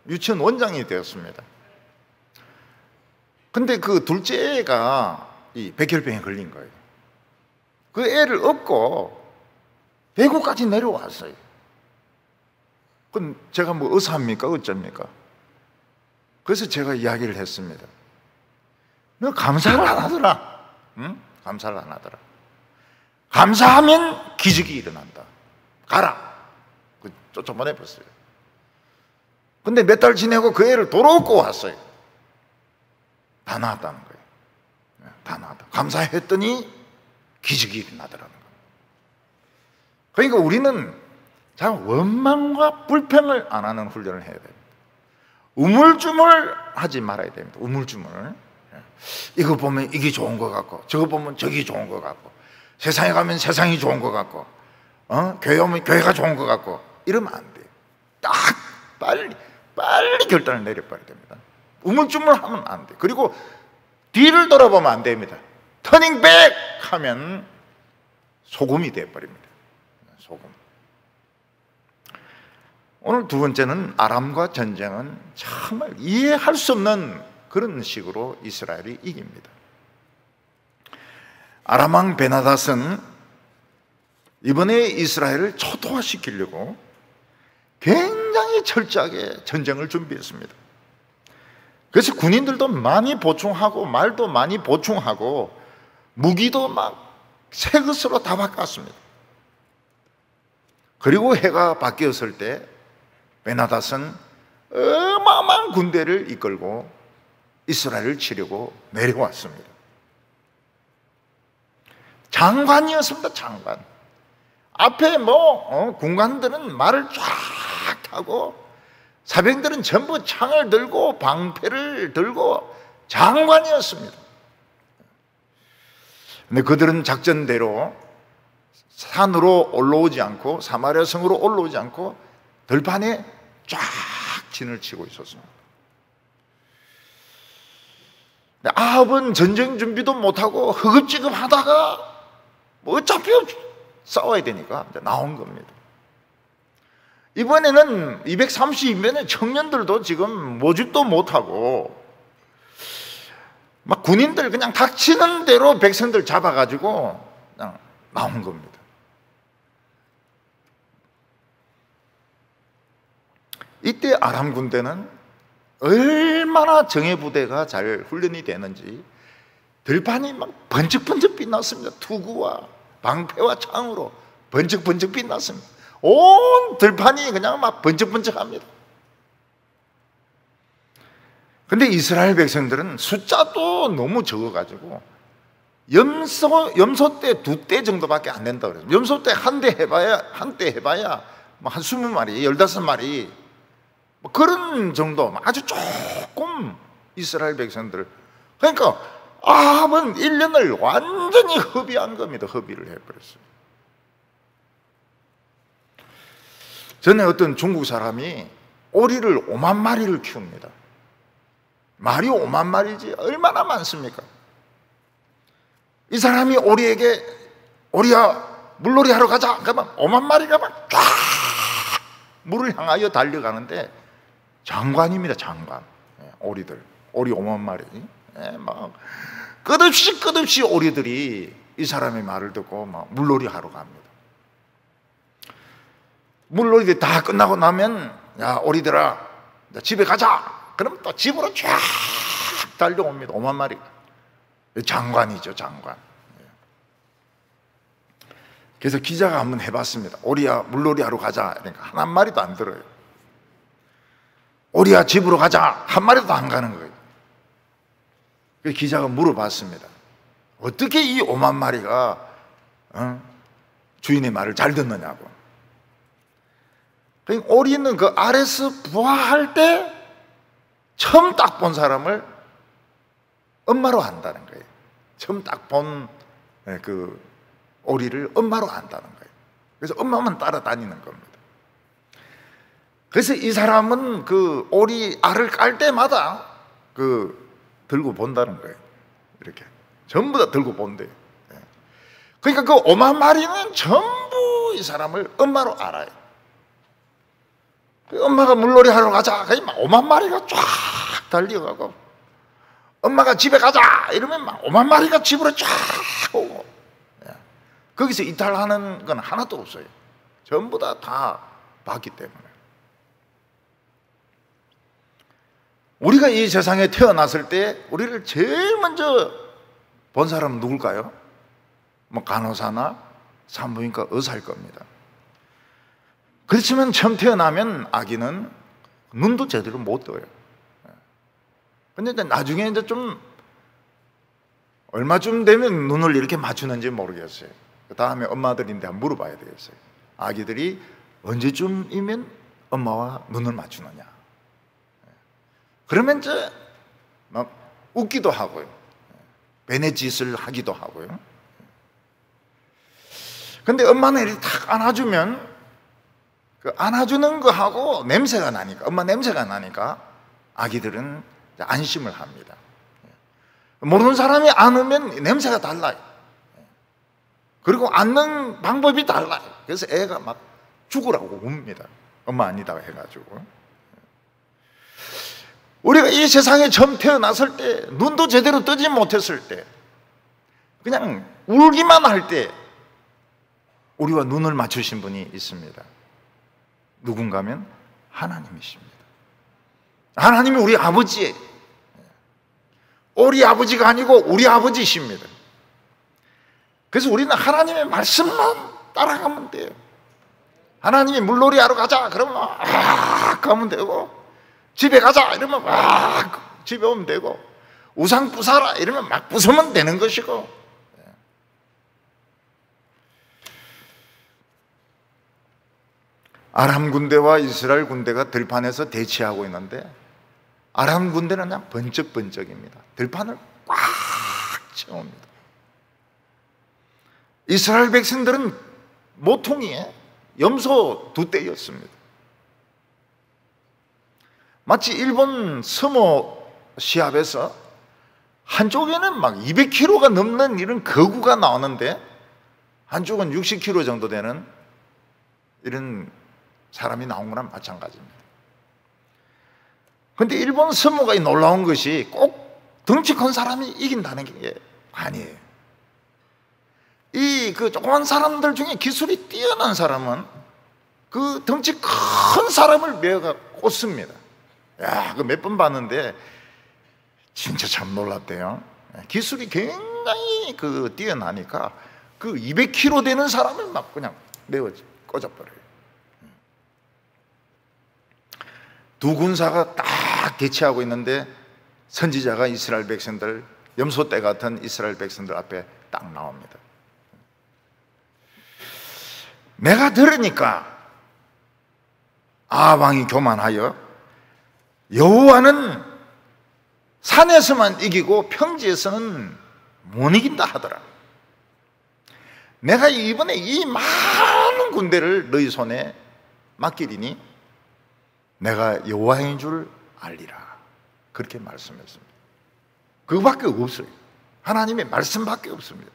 유치원 원장이 되었습니다. 근데 그 둘째 애가 이 백혈병에 걸린 거예요. 그 애를 업고 대구까지 내려왔어요. 그럼 제가 뭐 의사입니까? 어쩝니까? 그래서 제가 이야기를 했습니다. 너 감사를 안 하더라. 응? 감사를 안 하더라. 감사하면 기적이 일어난다. 가라. 쫓아보내버렸어요. 근데 몇 달 지내고 그 애를 돌아오고 왔어요. 다 나았다는 거예요. 다 나았다. 감사했더니 기적이 일어나더라는 거예요. 그러니까 우리는 참 원망과 불평을 안 하는 훈련을 해야 됩니다. 우물쭈물 하지 말아야 됩니다. 우물쭈물. 이거 보면 이게 좋은 것 같고 저거 보면 저기 좋은 것 같고 세상에 가면 세상이 좋은 것 같고 교회 오면 교회가 좋은 것 같고 이러면 안 돼요. 딱 빨리 결단을 내려버려야 됩니다. 우물쭈물 하면 안 돼요. 그리고 뒤를 돌아보면 안 됩니다. 터닝백 하면 소금이 되어버립니다. 소금. 오늘 두 번째는 아람과 전쟁은 정말 이해할 수 없는 그런 식으로 이스라엘이 이깁니다. 아람 왕 베나닷은 이번에 이스라엘을 초토화시키려고 굉장히 철저하게 전쟁을 준비했습니다. 그래서 군인들도 많이 보충하고 말도 많이 보충하고 무기도 막 새 것으로 다 바꿨습니다. 그리고 해가 바뀌었을 때 베나닷은 어마어마한 군대를 이끌고 이스라엘을 치려고 내려왔습니다. 장관이었습니다. 장관. 앞에 군관들은 말을 쫙 타고 사병들은 전부 창을 들고 방패를 들고 장관이었습니다. 근데 그들은 작전대로 산으로 올라오지 않고 사마리아 성으로 올라오지 않고 들판에 쫙 진을 치고 있었습니다. 아합은 전쟁 준비도 못하고 허겁지겁 하다가 어차피 싸워야 되니까 나온 겁니다. 이번에는 232명의 청년들도 지금 모집도 못하고 막 군인들 그냥 닥치는 대로 백성들 잡아가지고 그냥 나온 겁니다. 이때 아람 군대는 얼마나 정예부대가 잘 훈련이 되는지 들판이 막 번쩍번쩍 빛났습니다. 투구와 방패와 창으로 번쩍번쩍 빛났습니다. 온 들판이 그냥 막 번쩍번쩍합니다. 근데 이스라엘 백성들은 숫자도 너무 적어가지고 염소 떼 2대 정도밖에 안 된다 그래요. 염소 떼 한 대 해봐야 뭐 한 20마리, 15마리 뭐 그런 정도, 아주 조금 이스라엘 백성들. 그러니까 아합은 1년을 완전히 허비한 겁니다. 허비를 해버렸어요. 전에 어떤 중국 사람이 오리를 5만 마리를 키웁니다. 말이 5만 마리지 얼마나 많습니까? 이 사람이 오리에게 오리야 물놀이 하러 가자 그러면 5만 마리가 막 쫙 물을 향하여 달려가는데 장관입니다. 장관. 오리들, 오리 5만 마리. 막 끝없이 오리들이 이 사람의 말을 듣고 막 물놀이 하러 갑니다. 물놀이 다 끝나고 나면 야 오리들아 집에 가자. 그럼 또 집으로 쫙 달려옵니다. 5만 마리가. 장관이죠, 장관. 그래서 기자가 한번 해봤습니다. 오리야 물놀이 하러 가자. 그러니까 한 마리도 안 들어요. 오리야 집으로 가자. 한 마리도 안 가는 거예요. 그래서 기자가 물어봤습니다. 어떻게 이 5만 마리가 주인의 말을 잘 듣느냐고. 그러니까 오리는 그 아래서 부화할 때 처음 딱 본 사람을 엄마로 안다는 거예요. 처음 딱 본 그 오리를 엄마로 안다는 거예요. 그래서 엄마만 따라다니는 겁니다. 그래서 이 사람은 그 오리 알을 깔 때마다 그 들고 본다는 거예요. 이렇게 전부 다 들고 본대요. 그러니까 그 5만 마리는 전부 이 사람을 엄마로 알아요. 엄마가 물놀이 하러 가자. 그러면 5만 마리가 쫙 달려가고, 엄마가 집에 가자 이러면 막 5만 마리가 집으로 쫙 오고, 거기서 이탈하는 건 하나도 없어요. 전부 다 봤기 때문에. 우리가 이 세상에 태어났을 때 우리를 제일 먼저 본 사람은 누굴까요? 뭐 간호사나 산부인과 의사일 겁니다. 그렇지만 처음 태어나면 아기는 눈도 제대로 못 떠요. 근데 이제 나중에 이제 좀 얼마쯤 되면 눈을 이렇게 맞추는지 모르겠어요. 그 다음에 엄마들인데 한번 물어봐야 되겠어요. 아기들이 언제쯤이면 엄마와 눈을 맞추느냐. 그러면 이제 막 웃기도 하고요. 베네짓을 하기도 하고요. 근데 엄마는 이렇게 탁 안아주면 그 안아주는 거하고 냄새가 나니까, 엄마 냄새가 나니까 아기들은 안심을 합니다. 모르는 사람이 안으면 냄새가 달라요. 그리고 안는 방법이 달라요. 그래서 애가 막 죽으라고 웁니다. 엄마 아니다고 해가지고. 우리가 이 세상에 처음 태어났을 때, 눈도 제대로 뜨지 못했을 때, 그냥 울기만 할 때 우리와 눈을 맞추신 분이 있습니다. 누군가면 하나님이십니다. 하나님이 우리 아버지예요. 우리 아버지가 아니고 우리 아버지십니다. 그래서 우리는 하나님의 말씀만 따라가면 돼요. 하나님이 물놀이 하러 가자 그러면 가면 되고, 집에 가자 이러면 집에 오면 되고, 우상 부숴라 이러면 막 부수면 되는 것이고. 아람 군대와 이스라엘 군대가 들판에서 대치하고 있는데, 아람 군대는 그냥 번쩍번쩍입니다. 들판을 꽉 채웁니다. 이스라엘 백성들은 모퉁이에 염소 2떼였습니다. 마치 일본 스모 시합에서 한쪽에는 막 200kg가 넘는 이런 거구가 나오는데, 한쪽은 60kg 정도 되는 이런 사람이 나온 거랑 마찬가지입니다. 그런데 일본 스모가 놀라운 것이 꼭 덩치 큰 사람이 이긴다는 게 아니에요. 그 조그만 사람들 중에 기술이 뛰어난 사람은 그 덩치 큰 사람을 메어가 꽂습니다. 야, 그 몇 번 봤는데 진짜 참 놀랍대요. 기술이 굉장히 뛰어나니까 그 200kg 되는 사람을 막 그냥 메어 꽂아버려요. 두 군사가 딱 대치하고 있는데 선지자가 이스라엘 백성들, 염소떼 같은 이스라엘 백성들 앞에 딱 나옵니다. 내가 들으니까 왕이 교만하여 여호와는 산에서만 이기고 평지에서는 못 이긴다 하더라. 내가 이번에 이 많은 군대를 너희 손에 맡기리니 내가 여호와인 줄 알리라. 그렇게 말씀했습니다. 그거밖에 없어요. 하나님의 말씀밖에 없습니다.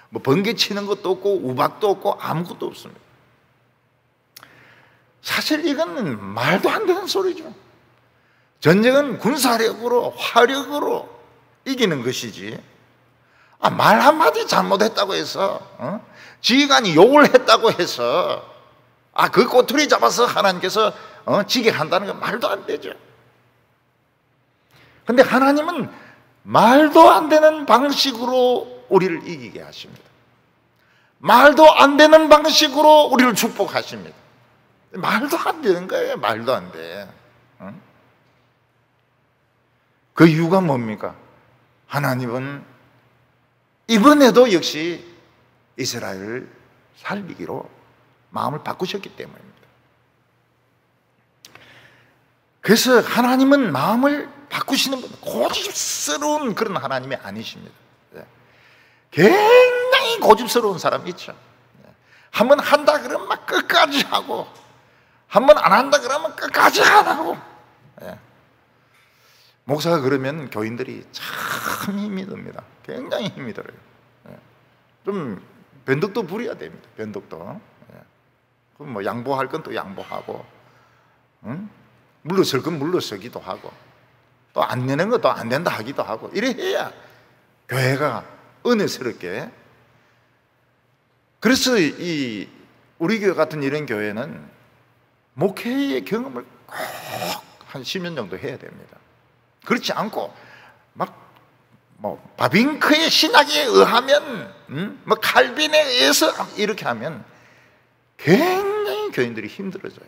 뭐 번개 치는 것도 없고 우박도 없고 아무것도 없습니다. 사실 이건 말도 안 되는 소리죠. 전쟁은 군사력으로, 화력으로 이기는 것이지, 말 한마디 잘못했다고 해서, 지휘관이 욕을 했다고 해서, 그 꼬투리 잡아서 하나님께서 지게 한다는 건 말도 안 되죠. 근데 하나님은 말도 안 되는 방식으로 우리를 이기게 하십니다. 말도 안 되는 방식으로 우리를 축복하십니다. 말도 안 되는 거예요. 말도 안 돼. 그 이유가 뭡니까? 하나님은 이번에도 역시 이스라엘을 살리기로 마음을 바꾸셨기 때문입니다. 그래서 하나님은 마음을 바꾸시는 분, 고집스러운 그런 하나님이 아니십니다. 굉장히 고집스러운 사람 있죠. 한번 한다 그러면 막 끝까지 하고, 한번 안 한다 그러면 끝까지 안 하고. 목사가 그러면 교인들이 참 힘이 듭니다. 굉장히 힘이 들어요. 좀 변덕도 부려야 됩니다. 변덕도. 그럼 뭐 양보할 건 또 양보하고, 물러설 건 물러서기도 하고, 또 안 되는 것도 안 된다 하기도 하고, 이래 해야 교회가 은혜스럽게. 그래서 우리 교회 같은 이런 교회는 목회의 경험을 꼭 한 10년 정도 해야 됩니다. 그렇지 않고 바빙크의 신학에 의하면, 칼빈에 의해서 이렇게 하면 굉장히 교인들이 힘들어져요.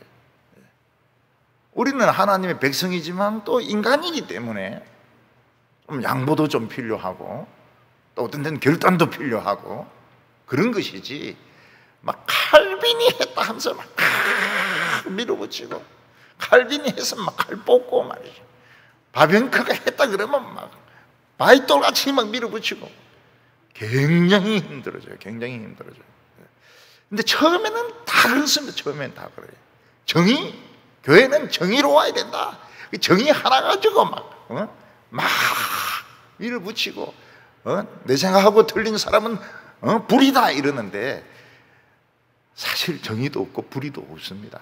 우리는 하나님의 백성이지만 또 인간이기 때문에 좀 양보도 좀 필요하고, 또 어떤 데는 결단도 필요하고 그런 것이지, 칼빈이 했다 하면서 밀어붙이고, 칼빈이 해서 칼 뽑고 말이죠. 바벤크가 했다 그러면 바이돌같이 밀어붙이고, 굉장히 힘들어져요. 굉장히 힘들어져요. 근데 처음에는 다 그렇습니다. 처음에는 다 그래요. 교회는 정의로워야 된다. 정의 하나 가지고 막 밀어붙이고, 내 생각하고 틀린 사람은 불이다 이러는데, 사실 정의도 없고 불의도 없습니다.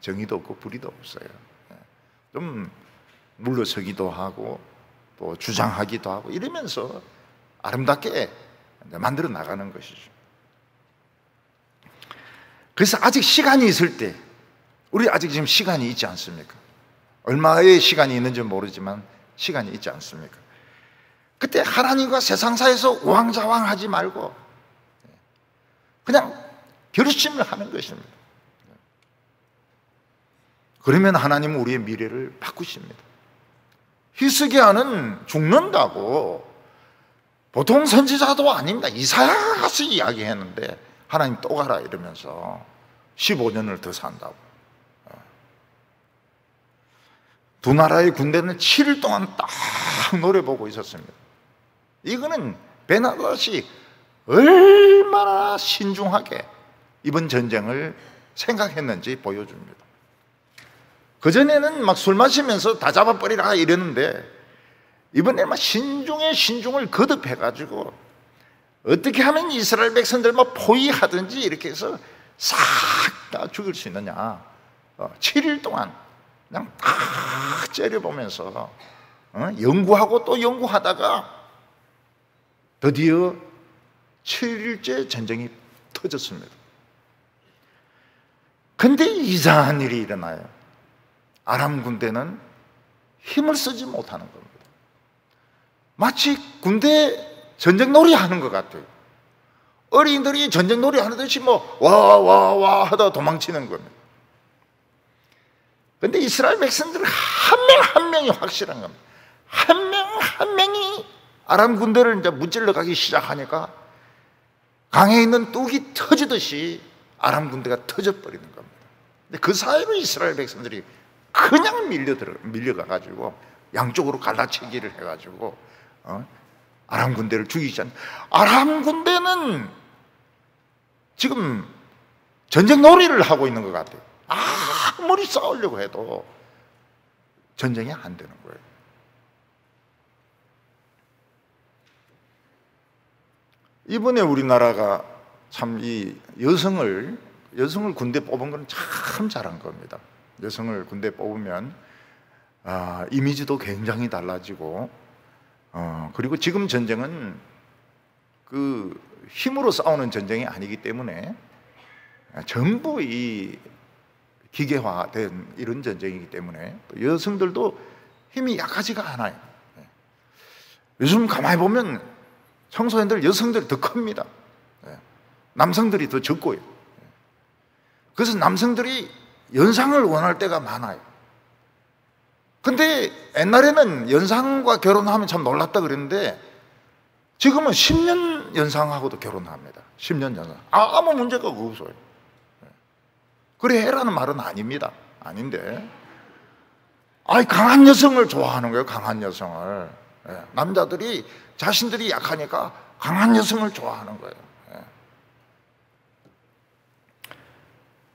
정의도 없고 불의도 없어요. 좀 물러서기도 하고 또 주장하기도 하고 이러면서 아름답게 만들어 나가는 것이죠. 그래서 아직 시간이 있을 때, 우리 아직 지금 시간이 있지 않습니까? 얼마의 시간이 있는지 모르지만 시간이 있지 않습니까? 그때 하나님과 세상사에서 우왕좌왕하지 말고 그냥 결심을 하는 것입니다. 그러면 하나님은 우리의 미래를 바꾸십니다. 히스기야는 죽는다고 보통 선지자도 아닙니다. 이사야가 가서 이야기했는데 하나님 또 가라 이러면서 15년을 더 산다고. 두 나라의 군대는 7일 동안 딱 노려보고 있었습니다. 이거는 베나다시 얼마나 신중하게 이번 전쟁을 생각했는지 보여줍니다. 그전에는 술 마시면서 다 잡아버리라 이랬는데, 이번에 신중을 거듭해가지고 어떻게 하면 이스라엘 백성들 포위하든지 이렇게 해서 싹 다 죽일 수 있느냐, 7일 동안 그냥 다 째려보면서 연구하고 또 연구하다가 드디어 7일째 전쟁이 터졌습니다. 근데 이상한 일이 일어나요. 아람 군대는 힘을 쓰지 못하는 겁니다. 마치 군대 전쟁놀이 하는 것 같아요. 어린이들이 전쟁놀이 하듯이 와 하다 도망치는 겁니다. 근데 이스라엘 백성들은 한 명 한 명이 확실한 겁니다. 한 명 한 명이 아람 군대를 이제 무찔러 가기 시작하니까 강에 있는 뚝이 터지듯이 아람 군대가 터져버리는 겁니다. 근데 그 사이로 이스라엘 백성들이 그냥 밀려가가지고 양쪽으로 갈라치기를 해가지고 아람 군대를 죽이지 않는. 아람 군대는 지금 전쟁 놀이를 하고 있는 것 같아요. 아무리 싸우려고 해도 전쟁이 안 되는 거예요. 이번에 우리나라가 참 이 여성을 군대 뽑은 건 참 잘한 겁니다. 여성을 군대 뽑으면 이미지도 굉장히 달라지고 그리고 지금 전쟁은 그 힘으로 싸우는 전쟁이 아니기 때문에 전부 이 기계화된 이런 전쟁이기 때문에 여성들도 힘이 약하지가 않아요. 요즘 가만히 보면 청소년들, 여성들이 더 큽니다. 남성들이 더 적고요. 그래서 남성들이 연상을 원할 때가 많아요. 근데 옛날에는 연상과 결혼하면 참 놀랐다 그랬는데 지금은 10년 연상하고도 결혼합니다. 10년 연상. 아무 문제가 없어요. 그래 해라는 말은 아닙니다. 아닌데 강한 여성을 좋아하는 거예요. 강한 여성을. 남자들이 자신들이 약하니까 강한 여성을 좋아하는 거예요.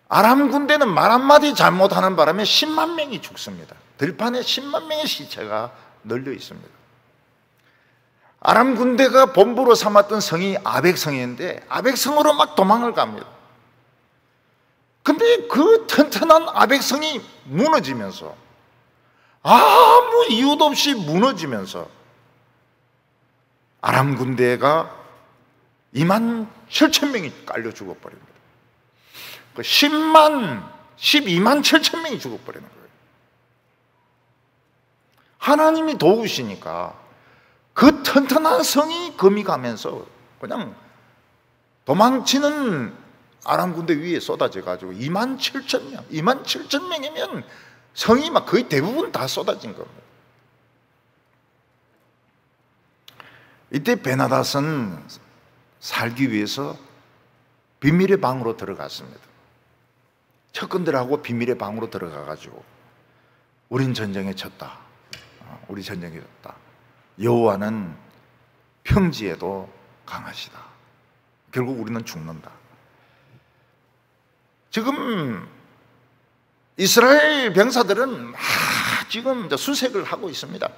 아람 군대는 말 한마디 잘못하는 바람에 10만 명이 죽습니다. 들판에 10만 명의 시체가 널려 있습니다. 아람 군대가 본부로 삼았던 성이 아벡성이었는데 아벡성으로 막 도망을 갑니다. 근데 그 튼튼한 아벡성이 무너지면서 아무 이유도 없이 무너지면서 아람 군대가 2만 7천 명이 깔려 죽어버립니다. 12만 7천 명이 죽어버리는 거예요. 하나님이 도우시니까 그 튼튼한 성이 금이 가면서 그냥 도망치는 아람 군대 위에 쏟아져 가지고 2만 7천 명, 2만 7천 명이면 성이 막 거의 대부분 다 쏟아진 겁니다. 이때 베나닷은 살기 위해서 비밀의 방으로 들어갔습니다. 척근들하고 비밀의 방으로 들어가 가지고 우린 전쟁에 졌다. 우리 전쟁에 졌다. 여호와는 평지에도 강하시다. 결국 우리는 죽는다. 지금 이스라엘 병사들은 지금 수색을 하고 있습니다.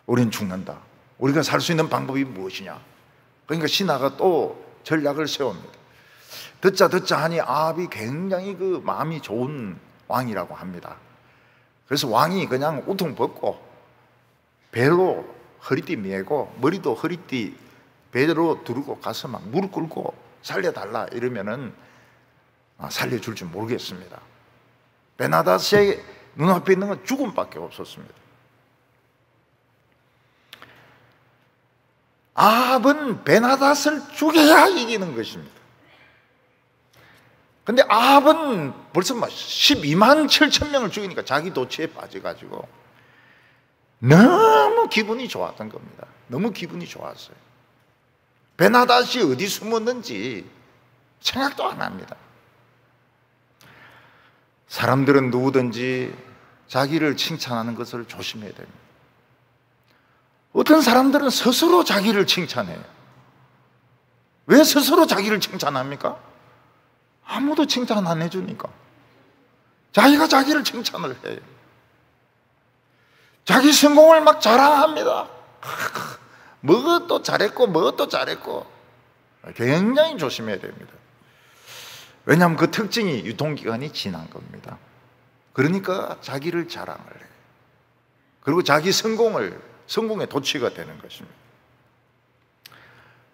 우린 죽는다. 우리가 살 수 있는 방법이 무엇이냐? 그러니까 신하가 또 전략을 세웁니다. 듣자 하니 아합이 굉장히 그 마음이 좋은 왕이라고 합니다. 그래서 왕이 그냥 우통 벗고 배로 허리띠 메고 머리도 허리띠 배로 두르고 가서 막 무릎 꿇고 살려달라 이러면은 살려줄 줄 모르겠습니다. 베나닷의 눈앞에 있는 건 죽음밖에 없었습니다. 아합은 베나닷을 죽여야 이기는 것입니다. 근데 아합은 벌써 12만 7천 명을 죽이니까 자기 도취에 빠져가지고 너무 기분이 좋았던 겁니다. 너무 기분이 좋았어요. 베나닷이 어디 숨었는지 생각도 안 합니다. 사람들은 누구든지 자기를 칭찬하는 것을 조심해야 됩니다. 어떤 사람들은 스스로 자기를 칭찬해요. 왜 스스로 자기를 칭찬합니까? 아무도 칭찬 안 해주니까. 자기가 자기를 칭찬을 해요. 자기 성공을 막 자랑합니다. 뭐것도 잘했고 굉장히 조심해야 됩니다. 왜냐하면 그 특징이 유통기간이 지난 겁니다. 그러니까 자기를 자랑을 해요. 그리고 자기 성공의 도취가 되는 것입니다.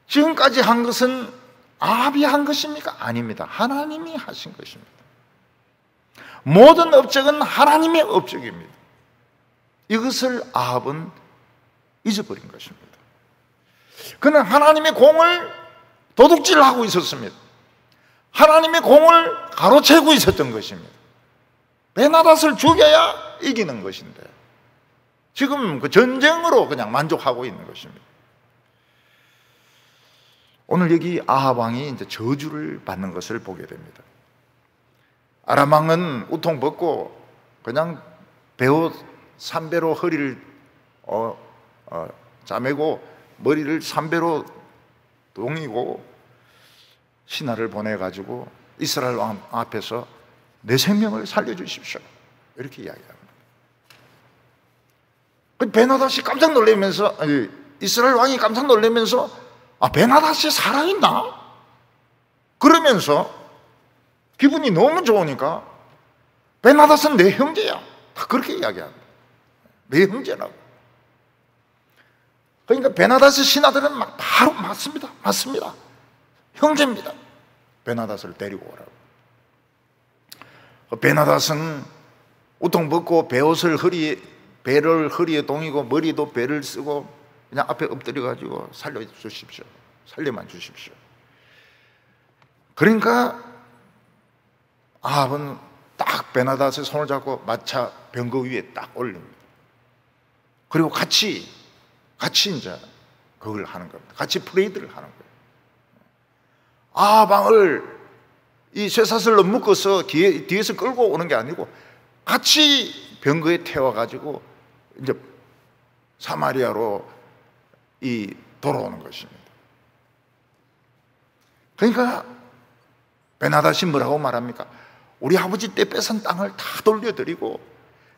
지금까지 한 것은 아합이 한 것입니까? 아닙니다. 하나님이 하신 것입니다. 모든 업적은 하나님의 업적입니다. 이것을 아합은 잊어버린 것입니다. 그는 하나님의 공을 도둑질하고 있었습니다. 하나님의 공을 가로채고 있었던 것입니다. 베나닷을 죽여야 이기는 것인데 지금 그 전쟁으로 그냥 만족하고 있는 것입니다. 오늘 여기 아합 왕이 이제 저주를 받는 것을 보게 됩니다. 아람 왕은 우통 벗고 그냥 베옷 삼배로 허리를 짜매고 머리를 삼배로 동이고 신하를 보내가지고 이스라엘 왕 앞에서 내 생명을 살려주십시오 이렇게 이야기합니다. 베나닷이 깜짝 놀라면서 이스라엘 왕이 깜짝 놀라면서 베나닷이 살아있나? 그러면서 기분이 너무 좋으니까 베나닷은 내 형제야 다 그렇게 이야기합니다. 내 형제라고. 그러니까 베나닷의 신하들은 막 바로 맞습니다. 형제입니다. 베나닷을 데리고 오라고. 베나닷은 우통 벗고 배를 허리에 동이고 머리도 배를 쓰고 그냥 앞에 엎드려가지고 살려주십시오. 살려만 주십시오. 그러니까 아합은 딱 베나닷의 손을 잡고 마차 병거 위에 딱 올립니다. 그리고 같이 이제 그걸 하는 겁니다. 같이 프레이드를 하는 거예요. 아합 왕을 이 쇠사슬로 묶어서 뒤에서 끌고 오는 게 아니고 같이 병거에 태워가지고 이제 사마리아로 돌아오는 것입니다. 그러니까 베나닷이 뭐라고 말합니까? 우리 아버지 때 뺏은 땅을 다 돌려드리고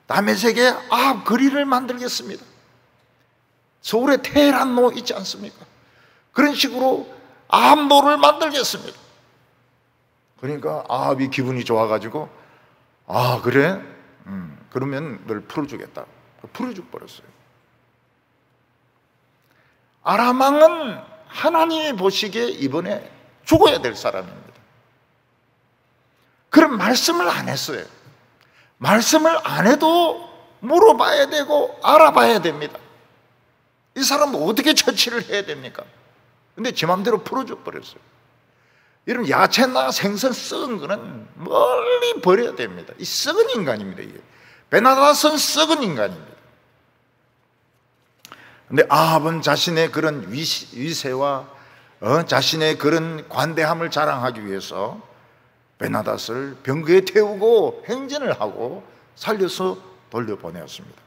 다메섹에 아합 거리를 만들겠습니다. 서울에 테헤란로 있지 않습니까? 그런 식으로 아합로를 만들겠습니다. 그러니까 아합이 기분이 좋아가지고 그래? 그러면 널 풀어주겠다. 풀어줘 버렸어요. 아람 왕은 하나님이 보시기에 이번에 죽어야 될 사람입니다. 그런 말씀을 안 했어요. 말씀을 안 해도 물어봐야 되고 알아봐야 됩니다. 이 사람은 어떻게 처치를 해야 됩니까? 근데 제 마음대로 풀어줘 버렸어요. 이런 야채나 생선 썩은 거는 멀리 버려야 됩니다. 이 썩은 인간입니다. 이게 베나닷은 썩은 인간입니다. 근데 아합은 자신의 그런 위세와 자신의 그런 관대함을 자랑하기 위해서 베나닷을 병거에 태우고 행진을 하고 살려서 돌려보내었습니다.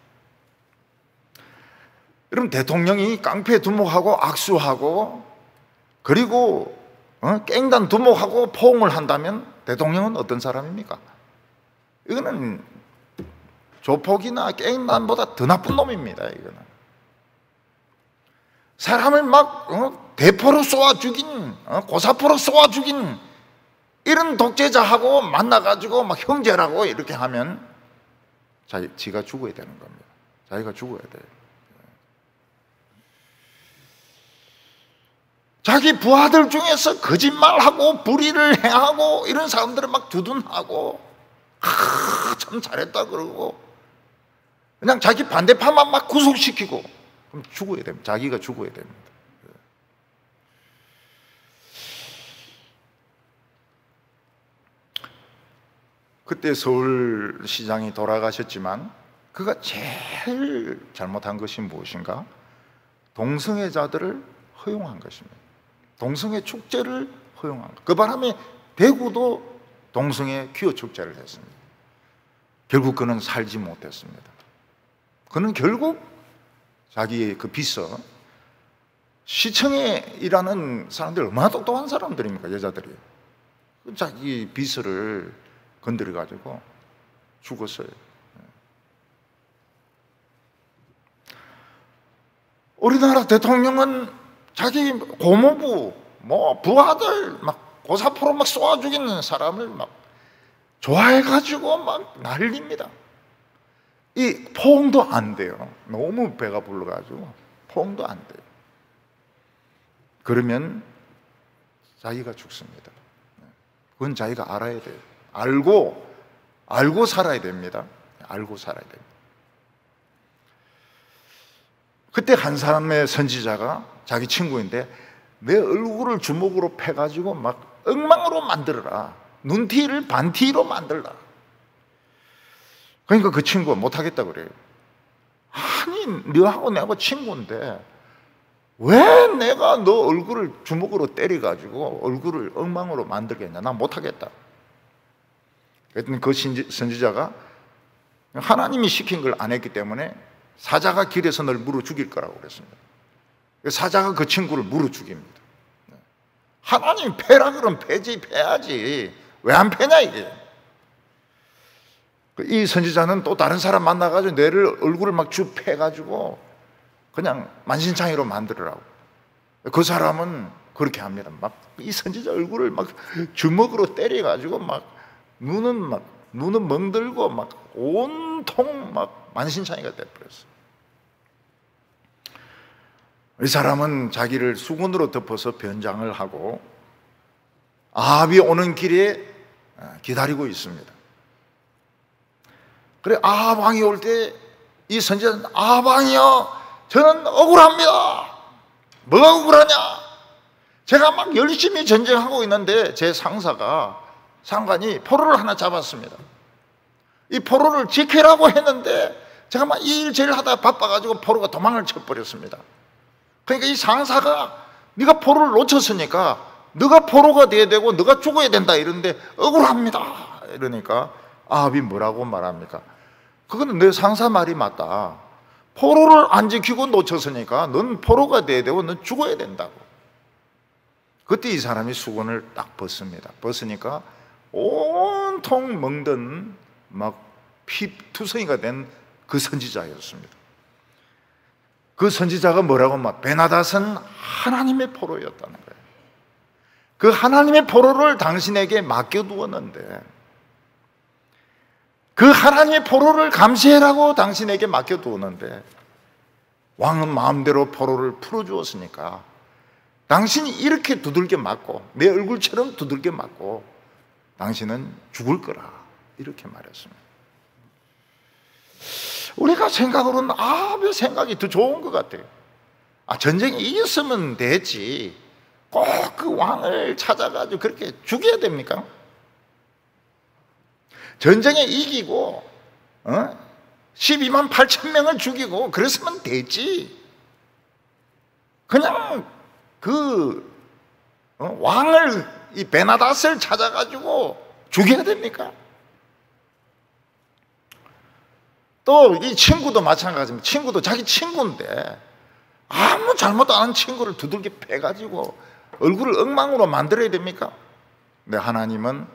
여러분, 대통령이 깡패 두목하고 악수하고 그리고 깽단 두목하고 포옹을 한다면 대통령은 어떤 사람입니까? 이거는 조폭이나 깽단보다 더 나쁜 놈입니다. 이거는 사람을 막 대포로 쏘아 죽인 고사포로 쏘아 죽인 이런 독재자하고 만나가지고 막 형제라고 이렇게 하면 지가 죽어야 되는 겁니다. 자기가 죽어야 돼요. 자기 부하들 중에서 거짓말하고 불의를 행하고 이런 사람들을 막 두둔하고 참 잘했다 그러고 그냥 자기 반대파만 막 구속시키고 그럼 죽어야 됩니다. 자기가 죽어야 됩니다. 그때 서울시장이 돌아가셨지만 그가 제일 잘못한 것이 무엇인가? 동성애자들을 허용한 것입니다. 동성애 축제를 허용한 것. 그 바람에 대구도 동성애 기호 축제를 했습니다. 결국 그는 살지 못했습니다. 그는 결국 자기의 그 비서, 시청에 일하는 사람들 얼마나 똑똑한 사람들입니까? 여자들이. 자기 비서를 건드려가지고 죽었어요. 우리나라 대통령은 자기 고모부, 부하들 막 고사포로 막 쏘아 죽이는 사람을 막 좋아해가지고 막 난립니다. 이 포옹도 안 돼요. 너무 배가 불러가지고 포옹도 안 돼요. 그러면 자기가 죽습니다. 그건 자기가 알아야 돼요. 알고 살아야 됩니다. 알고 살아야 됩니다. 그때 한 사람의 선지자가 자기 친구인데 내 얼굴을 주먹으로 패가지고 막 엉망으로 만들어라. 눈티를 반티로 만들라. 그러니까 그 친구가 못하겠다고 그래요. 아니 너하고 내하고 친구인데 왜 내가 너 얼굴을 주먹으로 때려가지고 얼굴을 엉망으로 만들겠냐. 나 못하겠다. 그랬더니 그 선지자가 하나님이 시킨 걸 안 했기 때문에 사자가 길에서 널 물어 죽일 거라고 그랬습니다. 사자가 그 친구를 물어 죽입니다. 하나님 패라 그러면 패야지. 왜 안 패냐 이게. 이 선지자는 또 다른 사람 만나가지고 뇌를 얼굴을 막 쭉 패가지고 그냥 만신창이로 만들으라고. 그 사람은 그렇게 합니다. 막 이 선지자 얼굴을 막 주먹으로 때려가지고 막 눈은 멍들고 막 온통 막 만신창이가 돼버렸어요. 이 사람은 자기를 수건으로 덮어서 변장을 하고 아합이 오는 길에 기다리고 있습니다. 그래 아합 왕이 올 때 이 선지자는 아합 왕이요 저는 억울합니다. 뭐가 억울하냐? 제가 막 열심히 전쟁하고 있는데 제 상관이 포로를 하나 잡았습니다. 이 포로를 지키라고 했는데 제가 막 이 일 저일 하다 바빠가지고 포로가 도망을 쳐버렸습니다. 그러니까 이 상사가 네가 포로를 놓쳤으니까 네가 포로가 돼야 되고 네가 죽어야 된다 이러는데 억울합니다. 이러니까 아합이 뭐라고 말합니까? 그거는 내 상사 말이 맞다. 포로를 안 지키고 놓쳤으니까 넌 포로가 돼야 되고 넌 죽어야 된다고. 그때 이 사람이 수건을 딱 벗습니다. 벗으니까 온통 멍든 막 피투성이가 된 그 선지자였습니다. 그 선지자가 뭐라고 막 베나닷은 하나님의 포로였다는 거예요. 그 하나님의 포로를 당신에게 맡겨두었는데 그 하나님의 포로를 감시해라고 당신에게 맡겨두었는데 왕은 마음대로 포로를 풀어주었으니까 당신이 이렇게 두들겨 맞고 내 얼굴처럼 두들겨 맞고 당신은 죽을 거라 이렇게 말했습니다. 우리가 생각으로는 아합의 생각이 더 좋은 것 같아요. 전쟁에 이겼으면 됐지 꼭 그 왕을 찾아가지고 그렇게 죽여야 됩니까? 전쟁에 이기고 12만 8천 명을 죽이고 그랬으면 됐지. 그냥 그 왕을 이 베나닷을 찾아가지고 죽여야 됩니까? 또 이 친구도 마찬가지입니다. 친구도 자기 친구인데 아무 잘못도 안 한 친구를 두들겨 패가지고 얼굴을 엉망으로 만들어야 됩니까? 근데 하나님은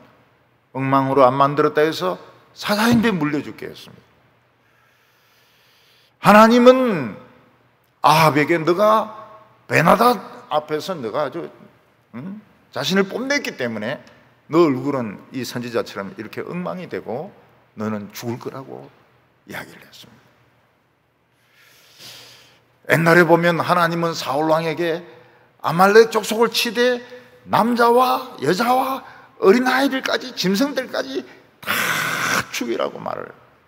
엉망으로 안 만들었다 해서 사자인데 물려죽게 했습니다. 하나님은 아합에게 너가 베나닷 앞에서 너가 아주 자신을 뽐냈기 때문에 너 얼굴은 이 선지자처럼 이렇게 엉망이 되고 너는 죽을 거라고 이야기를 했습니다. 옛날에 보면 하나님은 사울왕에게 아말렉 족속을 치되 남자와 여자와 어린아이들까지 짐승들까지 다 죽이라고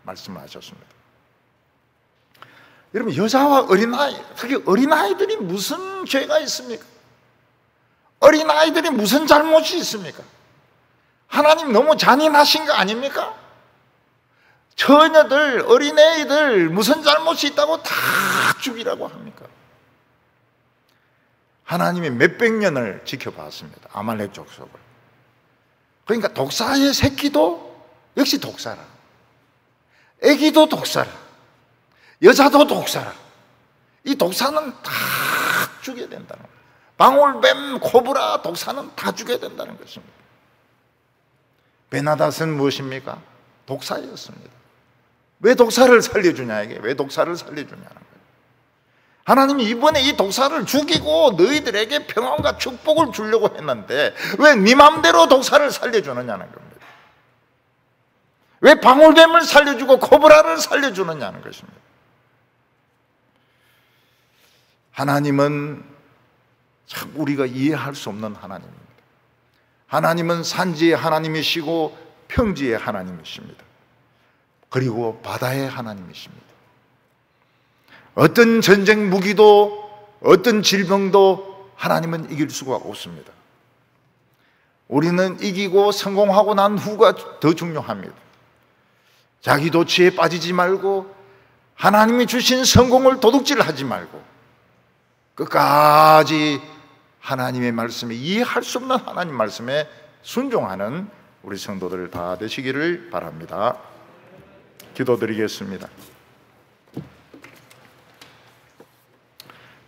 말씀하셨습니다. 여러분 여자와 어린아이, 특히 어린아이들이 무슨 죄가 있습니까? 어린아이들이 무슨 잘못이 있습니까? 하나님 너무 잔인하신 거 아닙니까? 처녀들, 어린애들 무슨 잘못이 있다고 다 죽이라고 합니까? 하나님이 몇백 년을 지켜봤습니다. 아말렉 족속을. 그러니까 독사의 새끼도 역시 독사라, 애기도 독사라, 여자도 독사라. 이 독사는 다 죽여야 된다는 거예요. 방울뱀, 코브라, 독사는 다 죽여야 된다는 것입니다. 베나닷은 무엇입니까? 독사였습니다. 왜 독사를 살려주냐 이게 왜 독사를 살려주냐는 거예요. 하나님이 이번에 이 독사를 죽이고 너희들에게 평안과 축복을 주려고 했는데 왜 네 맘대로 독사를 살려주느냐는 겁니다. 왜 방울뱀을 살려주고 코브라를 살려주느냐는 것입니다. 하나님은 참 우리가 이해할 수 없는 하나님입니다. 하나님은 산지의 하나님이시고 평지의 하나님이십니다. 그리고 바다의 하나님이십니다. 어떤 전쟁 무기도 어떤 질병도 하나님은 이길 수가 없습니다. 우리는 이기고 성공하고 난 후가 더 중요합니다. 자기 도취에 빠지지 말고 하나님이 주신 성공을 도둑질하지 말고 끝까지 하나님의 말씀에, 이해할 수 없는 하나님 말씀에 순종하는 우리 성도들 다 되시기를 바랍니다. 기도드리겠습니다.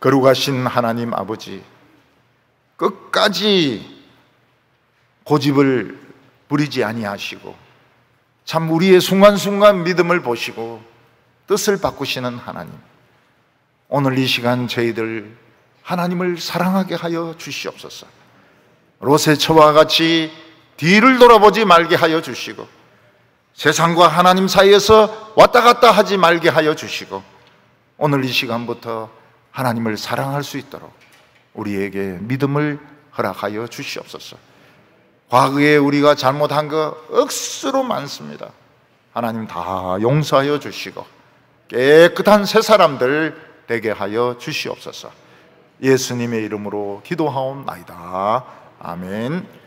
거룩하신 하나님 아버지, 끝까지 고집을 부리지 아니하시고 참 우리의 순간순간 믿음을 보시고 뜻을 바꾸시는 하나님, 오늘 이 시간 저희들 하나님을 사랑하게 하여 주시옵소서. 롯의 처와 같이 뒤를 돌아보지 말게 하여 주시고 세상과 하나님 사이에서 왔다 갔다 하지 말게 하여 주시고 오늘 이 시간부터 하나님을 사랑할 수 있도록 우리에게 믿음을 허락하여 주시옵소서. 과거에 우리가 잘못한 거 억수로 많습니다. 하나님 다 용서하여 주시고 깨끗한 새 사람들 되게 하여 주시옵소서. 예수님의 이름으로 기도하옵나이다. 아멘.